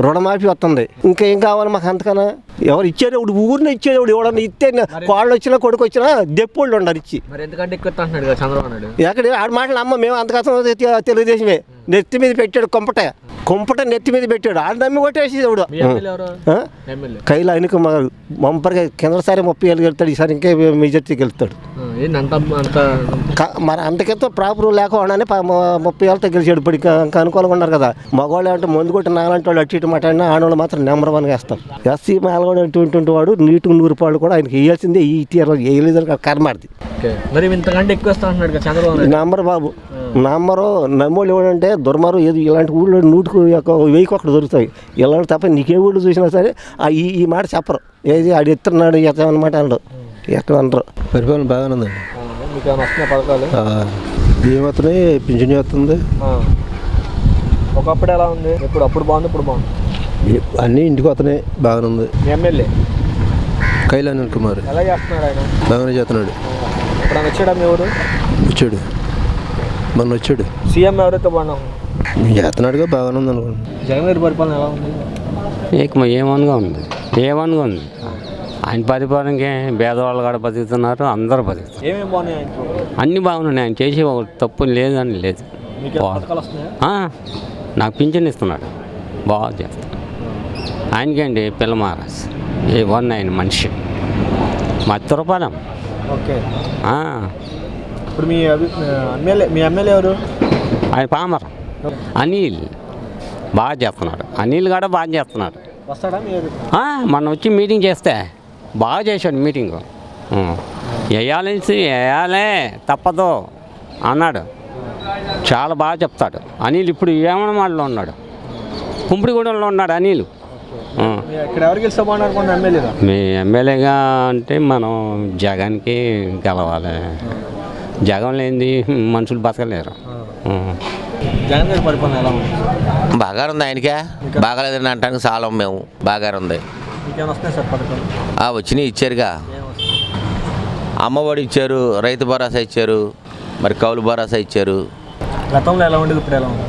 రుణమాఫీ వస్తుంది. ఇంకేం కావాలి మాకు అంతకన్నా? ఎవరు ఇచ్చేటప్పుడు ఊరిని ఇచ్చేటప్పుడు ఎవడన్నా ఇస్తే కోళ్ళు వచ్చినా కొడుకు వచ్చినా దెప్పోళ్ళు ఉండరు ఇచ్చి. ఎక్కడ ఆడ మాటలు అమ్మ మేము అంతకసం తెలుగుదేశమే నెత్తి మీద పెట్టాడు. కుంపట నెత్తి మీద పెట్టాడు, ఆడ నమ్మి కొట్టేసి ఎవడు. కైలా ఆయనకు మంపరిగా కిందసారి 37 గెలుతాడు, ఈసారి ఇంకే మెజార్టీకి వెళ్తాడు. మరి అంతకెంతో ప్రాపర్ లేకపోవడానే 30 ఏళ్ళతో గెలిచాడు. ఇప్పుడు అనుకూలంగా ఉన్నారు కదా. మగవాళ్ళు అంటే ముందు కొట్టి నాలాంటి వాళ్ళు అటు ఇటు మాట్లాడినా ఆడవాళ్ళు మాత్రం నెంబర్ 1 వేస్తారు. ఎస్సీ మాలవాడు అటువంటి వాడు 100కి 100 పాళ్ళు కూడా ఆయనకి వేయాల్సిందే. ఈ టీఆర్ వేయలేదు కర్మాడిది. నెంబర్ బాబు నెంబరు నమ్మోళ్ళు ఎవడంటే దుర్మారు ఏది ఇలాంటి ఊళ్ళో 100కి 1000 దొరుకుతాయి. ఇలాంటి తప్ప నీకే ఊళ్ళో చూసినా సరే ఈ మాట చెప్పరు. ఏది ఆడు ఎత్తున్నాడు ఎత్తనమాట అనరు, ఎక్కడ అనరు. పరిపాలన బాగానే ఉందండి. బియ్యం వస్తున్నాయి, పింఛన్ వస్తుంది. ఒకప్పుడు ఎలా ఉంది? అప్పుడు బాగుంది, ఇప్పుడు బాగుంది. అన్నీ ఇంటికి వస్తున్నాయి, బాగానే ఉంది. ఎమ్మెల్యే కైలా అనిల్ కుమార్ ఎలా చేస్తున్నాడు? ఆయన బాగానే చేస్తున్నాడు. ఇప్పుడు ఆయన వచ్చాడా మీ ఊరు? వచ్చాడు, మొన్న వచ్చాడు. సీఎం ఎవరైతే బాగున్నాం చేస్తున్నాడుగా, బాగానే ఉంది అనుకోండి. జగన్ గారి పరిపాలన ఎలా ఉంది? ఏమనుగా ఉంది, ఏమనుగా ఉంది. ఆయన పరిపాలనకి పేదవాళ్ళు కూడా బతుకుతున్నారు, అందరూ బతుకుతున్నారు. ఏమేమి బాగున్నాయి? అన్నీ బాగున్నాయి. ఆయన చేసే తప్పు లేదని లేదు. నాకు పింఛన్ ఇస్తున్నాడు, బాగా చేస్తాడు. ఆయనకేంటి పిల్ల మహారాజ్ ఆయన మనిషి మత్తురపాలెం. ఓకే. ఇప్పుడు మీ ఎమ్మెల్యే ఎవరు? ఆయన పామర్ అనిల్ బాగా చేస్తున్నాడు. అనిల్ కూడా బాగా చేస్తున్నాడు. వస్తాడా? మొన్న వచ్చి మీటింగ్ చేస్తే బాగా చేశాడు మీటింగు. వేయాలే తప్పదు అన్నాడు, చాలా బాగా చెప్తాడు అనిల్. ఇప్పుడు ఏమన్నా మాటలో ఉన్నాడు, కుంపుడిగూడెంలో ఉన్నాడు అనిల్. మీ ఎమ్మెల్యేగా అంటే మనం జగన్కి గెలవాలి. జగన్ లేనిది మనుషులు బతకలేరు. జగన్ గారి పరిపాలన ఎలా ఉంది? బాగానే ఉంది. ఆయనకే బాగాలేదని అంటానికి చాలా మేము బాగానే ఉంది. వచ్చినాయి, ఇచ్చారుగా. అమ్మఒడి ఇచ్చారు, రైతు భరోసా ఇచ్చారు, మరి కౌలు భరోసా ఇచ్చారు. గతంలో ఎలా ఉండేది, ఇప్పుడు ఎలా ఉంది?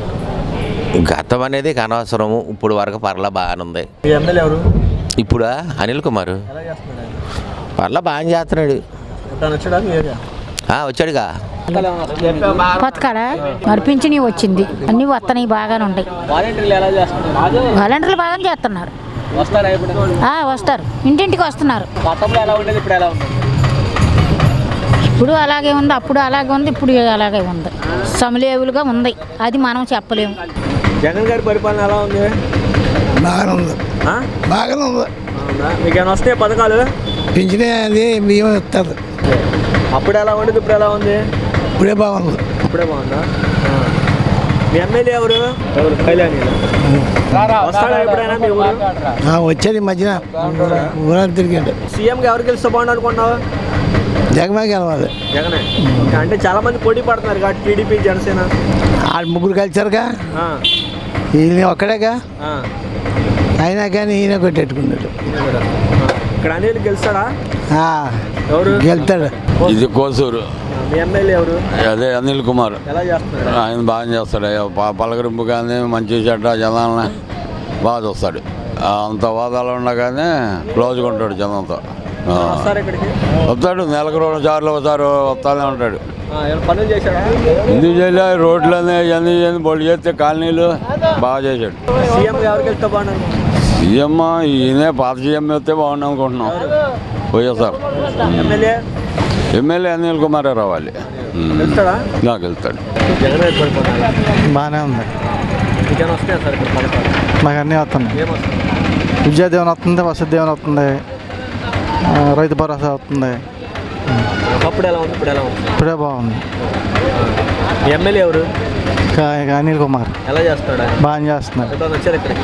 గతం అనేది అనవసరము, ఇప్పుడు వరకు పర్లా బాగానే ఉంది. ఎమ్మెల్యే ఎవరు? ఇప్పుడు అనిల్ కుమార్ పర్లా బాగా చేస్తున్నాడు. వచ్చాడుగా. బతకాడా మరి పింఛని వచ్చింది, అన్నీ వస్తున్నాయి, బాగానే ఉంటాయి. వాలంటీర్లు బాగానే చేస్తున్నారు. వస్తారు, ఇంటింటికి వస్తున్నారు. ఇప్పుడు అలాగే ఉంది, అప్పుడు అలాగే ఉంది, ఇప్పుడు అలాగే ఉంది. సమలేవులుగా ఉంది, అది మనం చెప్పలేము. జగన్ గారి పరిపాలన ఎలా ఉంది? బాగానే ఉంది. ఆ? బాగానే ఉంది. అవునా? మీకేమైనా వస్తాయి పథకాలు? పింఛనే అది బియ్యం ఇస్తారు. అప్పుడు ఎలా ఉండేది, ఇప్పుడు ఎలా ఉంది? ఇప్పుడే బాగుంది. ఇప్పుడే బాగుందా? మీ ఎమ్మెల్యే ఎవరు? కళ్యాణి వస్తాడా ఎప్పుడైనా మీ ఊరు? వచ్చేది మధ్యన ఊరంతా తిరిగాడు. సీఎంగా ఎవరు గెలిస్తే బాగుండు అనుకున్నావు? జగమే గెలవాలి. జగనే. అంటే చాలా మంది పోటీ పడుతున్నారు కాబట్టి టీడీపీ జనసేన వాళ్ళు ముగ్గురు కలిసారుగా, ఆ, ఈయన ఒక్కడేగా, ఆ. అయినా కానీ ఈయన కొట్టేట్టుకున్నాడు. ఇక్కడ అనిల్ గెలుస్తాడా? ఎవరు గెలుతాడు? ఇది కోసూరు. మీ ఎమ్మెల్యే ఎవరు? అదే అనిల్ కుమార్. ఎలా చేస్తున్నాడు? ఆయన బాగా చేస్తాడు. పలకరింపు కానీ మంచి చెడ్డ జనాలని బాగా చూస్తాడు. అంత వాదాలు ఉండగానే క్లోజ్గా ఉంటాడు జనంతో. వస్తారు ఇక్కడికి? వస్తాడు, నెలకు 2 సార్లు ఒకసారి వస్తానే ఉంటాడు. ఏమైనా పనులు చేశాడా? ఎందుకు చేయలే, రోడ్లని ఇవన్నీ బొడి చేస్తే కాలనీలు బాగా చేశాడు. సీఎం ఎవరికి వెళ్తే బాగుండు? సీఎం ఈయనే, పాత సీఎం వస్తే బాగుండు అనుకుంటున్నాం. వైఎస్ఆర్. ఎమ్మెల్యే ఎమ్మెల్యే అనిల్ కుమారే రావాలి. వెళ్తాడా? నాకు వెళ్తాడు. జగన్ గారి పరిపాలన బాగానే ఉంది. మీకేమైనా వస్తాయా సార్ ఇక్కడ పథకాలు? మాకు అన్నీ వస్తున్నాయి. ఏమొస్తాయి? విద్యాదీవెన వస్తుంది, వసతి దీవెన వస్తుంది, రైతు భరోసా వస్తుంది. అప్పుడు ఎలా ఉంది, ఇప్పుడు ఎలా ఉంది? ఇప్పుడే బాగుంది. మీ ఎమ్మెల్యే ఎవరు? ఇక అనిల్ కుమార్ ఎలా చేస్తాడు? బాగా చేస్తున్నాడు. ఎప్పుడైనా వచ్చారు ఇక్కడికి?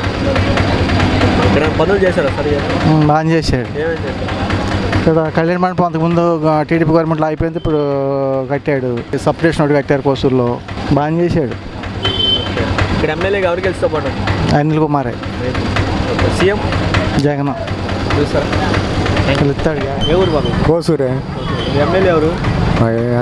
ఇక్కడ పనులు చేశారా సరిగా? బాగా చేశాడు. ఏమేమి చేశారు? ఇక్కడ కళ్యాణ మండపం అంతకుముందు టీడీపీ గవర్నమెంట్లో అయిపోయింది, ఇప్పుడు కట్టాడు. సపరేషన్ ఒకటి కట్టారు కోసూరులో, బాగా చేశాడు. ఇక్కడ ఎమ్మెల్యేగా ఎవరికి గెలిస్తే బాగుంటుంది? అనిల్ కుమారే. సీఎం జగన్ చూస్తారా? గెలుస్తాడు. ఏ ఊరు బాబు? కోసూరే. మీ ఎమ్మెల్యే ఎవరు?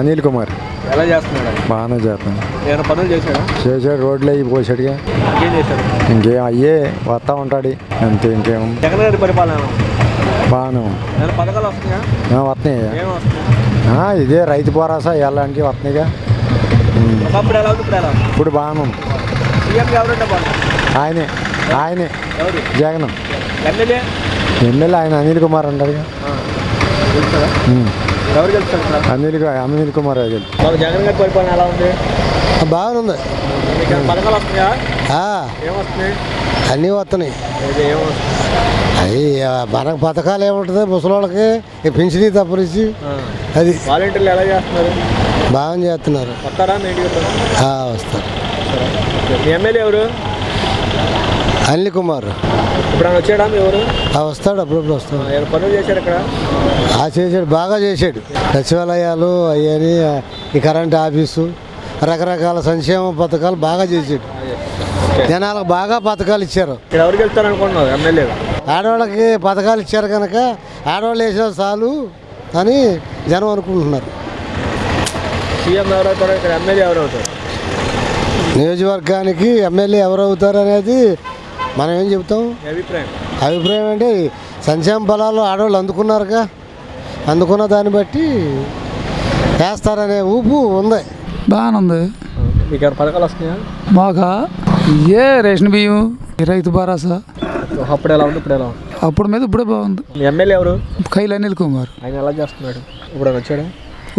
అనిల్ కుమార్. ఎలా చేస్తున్నాడు? బాగానే చేస్తాను. ఏమైనా పనులు చేశాడా? చేశాడు, రోడ్లు అవి పోసాడుగా. ఇంకేం చేశాడు? ఇంకేం అయ్యే వస్తా ఉంటాడు అంతే. ఇంకేం జగన్ గారి పరిపాలన బాగానే ఏమైనా పథకాలు వస్తున్నాయా? వస్తున్నాయి. ఏమి వస్తున్నాయి? ఇదే రైతు భరోసా వెళ్ళడానికి వస్తున్నాయిగా. ఒకప్పుడు ఎలా ఉంది, ఇప్పుడు ఎలా ఉంది? ఇప్పుడు బాగానే ఉంది. సీఎంగా ఎవరంటే బాగుంది? ఆయనే ఎవరు? జగన్. ఎమ్మెల్యే ఎమ్మెల్యే ఆయన అనిల్ కుమార్ అంటారుగా. గెలుస్తాడా? ఎవరు గెలుస్తారు ఇక్కడ? అనిల్ కుమార్ బాబు జగన్ గారి పరిపాలన ఎలా ఉంది? బాగానే ఉంది. మీకు ఏమైనా పథకాలు వస్తున్నాయా? ఏమొస్తున్నాయి? అన్నీ వస్తున్నాయి. అవి మనకు పథకాలు ఏముంటుంది, ముసలోళ్ళకి పింఛనీ తప్పనిచ్చి అది. వాలంటీర్లు ఎలా చేస్తున్నారు? బాగా చేస్తున్నారు. వస్తారా మీ ఇంటికి? వస్తారు. మీ ఎమ్మెల్యే ఎవరు? అనిల్ కుమార్. ఇప్పుడు ఆయన వచ్చాడా మీ ఎవరు? వస్తాడు, అప్పుడప్పుడు వస్తాడు. ఏమైనా పనులు చేశారు ఇక్కడ? చేశాడు, బాగా చేశాడు. సచివాలయాలు అవన్నీ, ఈ కరెంట్ ఆఫీసు, రకరకాల సంక్షేమ పథకాలు బాగా చేశాడు. జనాలకు బాగా పథకాలు ఇచ్చారు. ఇక్కడ ఎవరికి వెళ్తారు అనుకుంటున్నారు ఎమ్మెల్యే? ఆడవాళ్ళకి పథకాలు ఇచ్చారు కనుక ఆడవాళ్ళు వేసిన చాలు అని జనం అనుకుంటున్నారు. సీఎం ఎవరు అవుతారు, ఇక్కడ ఎమ్మెల్యే ఎవరు అవుతారు? నియోజకవర్గానికి ఎమ్మెల్యే ఎవరు అవుతారు అనేది మనం ఏం చెప్తాం? అభిప్రాయం అంటే సంక్షేమ ఫలాలు ఆడవాళ్ళు అందుకున్నారుగా, అందుకున్న దాన్ని బట్టి వేస్తారనే ఊపు ఉంది. బాగానే ఉంది. మీకు ఎవరు పథకాలు వస్తున్నాయా? మాకా ఏ రేషన్ బియ్యం, రైతు భరోసా. అప్పుడు ఎలా ఉంది, ఇప్పుడు ఎలా ఉంది? అప్పుడు మీద ఇప్పుడే బాగుంది. మీ ఎమ్మెల్యే ఎవరు? కైలు అనిల్ కుమార్. ఆయన ఎలా చేస్తున్నాడు? ఇప్పుడు ఆయన వచ్చాడా?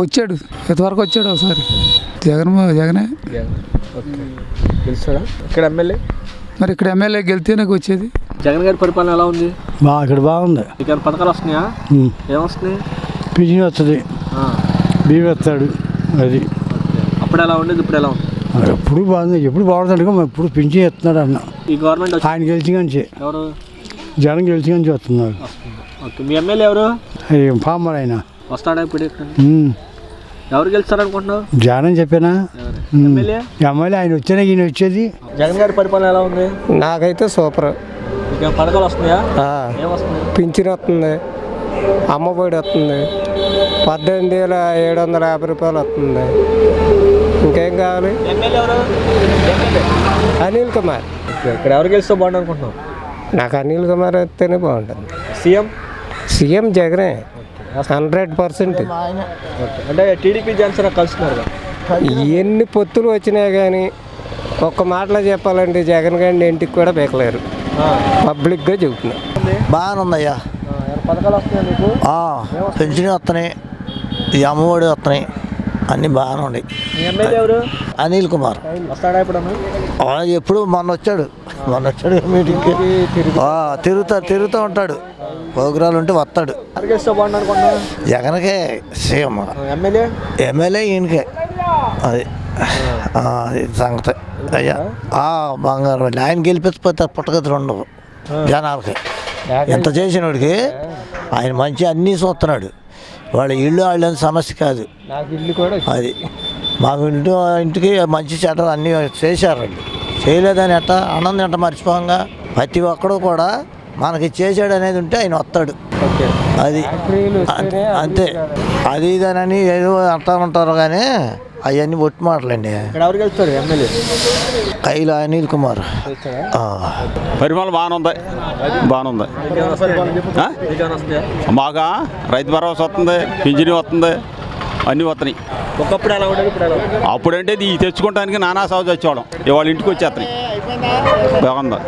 వచ్చాడు, ఇంతవరకు వచ్చాడు ఒకసారి. జగనే గెలుస్తాడా? ఇక్కడ ఎమ్మెల్యే మరి ఇక్కడ ఎమ్మెల్యే గెలితే నాకు వచ్చేది. జగన్ గారి పరిపాలన ఎలా ఉంది? ఇక్కడ బాగుంది. మీకు ఏమైనా పథకాలు వస్తున్నాయా? ఏమొస్తున్నాయి? పింఛన్ వస్తుంది, బియ్యం వస్తాడు. అది అప్పుడు ఎలా ఉండేది, ఇప్పుడు ఎలా ఉంది? ఎప్పుడు బాగుంది. ఎప్పుడు బాగుంటుంది. ఇప్పుడు పింఛన్ ఇస్తున్నాడు అన్న. ఈ గవర్నమెంట్ ఆయన గెలిచి కానీ ఎవరు? జనం గెలిచి కానీ వస్తున్నారు. ఓకే. మీ ఎమ్మెల్యే ఎవరు? ఫార్మర్ ఆయన. వస్తాడా ఇప్పుడు ఇక్కడ? ఎవరు గెలుస్తారు అనుకుంటున్నావు? జనం చెప్పానా? ఎమ్మెల్యే ఆయన వచ్చానే ఈయన వచ్చేది. జగన్ గారి పరిపాలన ఎలా ఉంది? నాకైతే సూపర్. మీకు పథకాలు వస్తున్నాయా? ఏమొస్తున్నాయి? పింఛన్ వస్తుంది, అమ్మఒడి వస్తుంది, 18,750 రూపాయలు వస్తుంది. ఇంకేం కావాలి? ఎమ్మెల్యే ఎవరు? అనిల్ కుమార్. ఇక్కడ ఎవరు గెలిస్తే బాగుండు అనుకుంటున్నావు? నాకు అనిల్ కుమార్ వస్తేనే బాగుంటుంది. సీఎం జగనే 100%. అంటే టీడీపీ జనసేన కలుస్తున్నారు. ఎన్ని పొత్తులు వచ్చినా కానీ ఒక్క మాటలో చెప్పాలంటే జగన్ గారిని ఇంటికి కూడా బేకలేరు. పబ్లిక్గా చెబుతున్నా. బాగానే ఉందయ్యా. పథకాలు వస్తున్నాయి మీకు? పెన్షన్ వస్తున్నాయి, ఈ అమ్మఒడి వస్తున్నాయి. అన్నీ బాగానే ఉన్నాయి. మీ ఎమ్మెల్యే ఎవరు? అనిల్ కుమార్ వస్తాడా ఎప్పుడన్నా? ఎప్పుడు మొన్న వచ్చాడు మీటింగ్కి. తిరుగుతూ ఉంటాడు. ప్రోగ్రాలు ఉంటే వస్తాడు. ఎవరికేస్తే బాగుంది అనుకున్నా? జగన్కే సీఎం. ఎమ్మెల్యే ఈయనకే. అది సంగతి అయ్యా బంగారం. ఆయన గెలిపించకపోతే పుట్టగతులు ఉండవు జనాలకి. ఎంత చేసినోడికి ఆయన మంచి అన్నీ చూస్తున్నాడు. వాళ్ళ ఇల్లు వాళ్ళని సమస్య కాదు. అది మాకు ఇంటికి మంచి చెడ్డలు అన్నీ చేశారండి. చేయలేదని ఎట్టా ఆనందం ఎట్ట మర్చిపోంగా. ప్రతి ఒక్కడు కూడా మనకి చేసాడు అనేది ఉంటే ఆయన వస్తాడు. అది అంతే. అది ఇదనని ఏదో అంటా ఉంటారు కానీ అవన్నీ ఒట్టి మాటలండి. కైల అనిల్ కుమార్. పరిపాలన బాగానే ఉంది. మాగా రైతు భరోసా వస్తుంది, పింఛని వస్తుంది, అన్నీ వస్తున్నాయి. ఒకప్పుడు ఎలా ఉండేది, ఇప్పుడు ఎలా ఉంది? అప్పుడంటే ఇది తెచ్చుకోవడానికి నానా సాగు తెచ్చేవాళ్ళం. ఇవాళ ఇంటికి వచ్చేస్తున్నాయి. బాగుంది.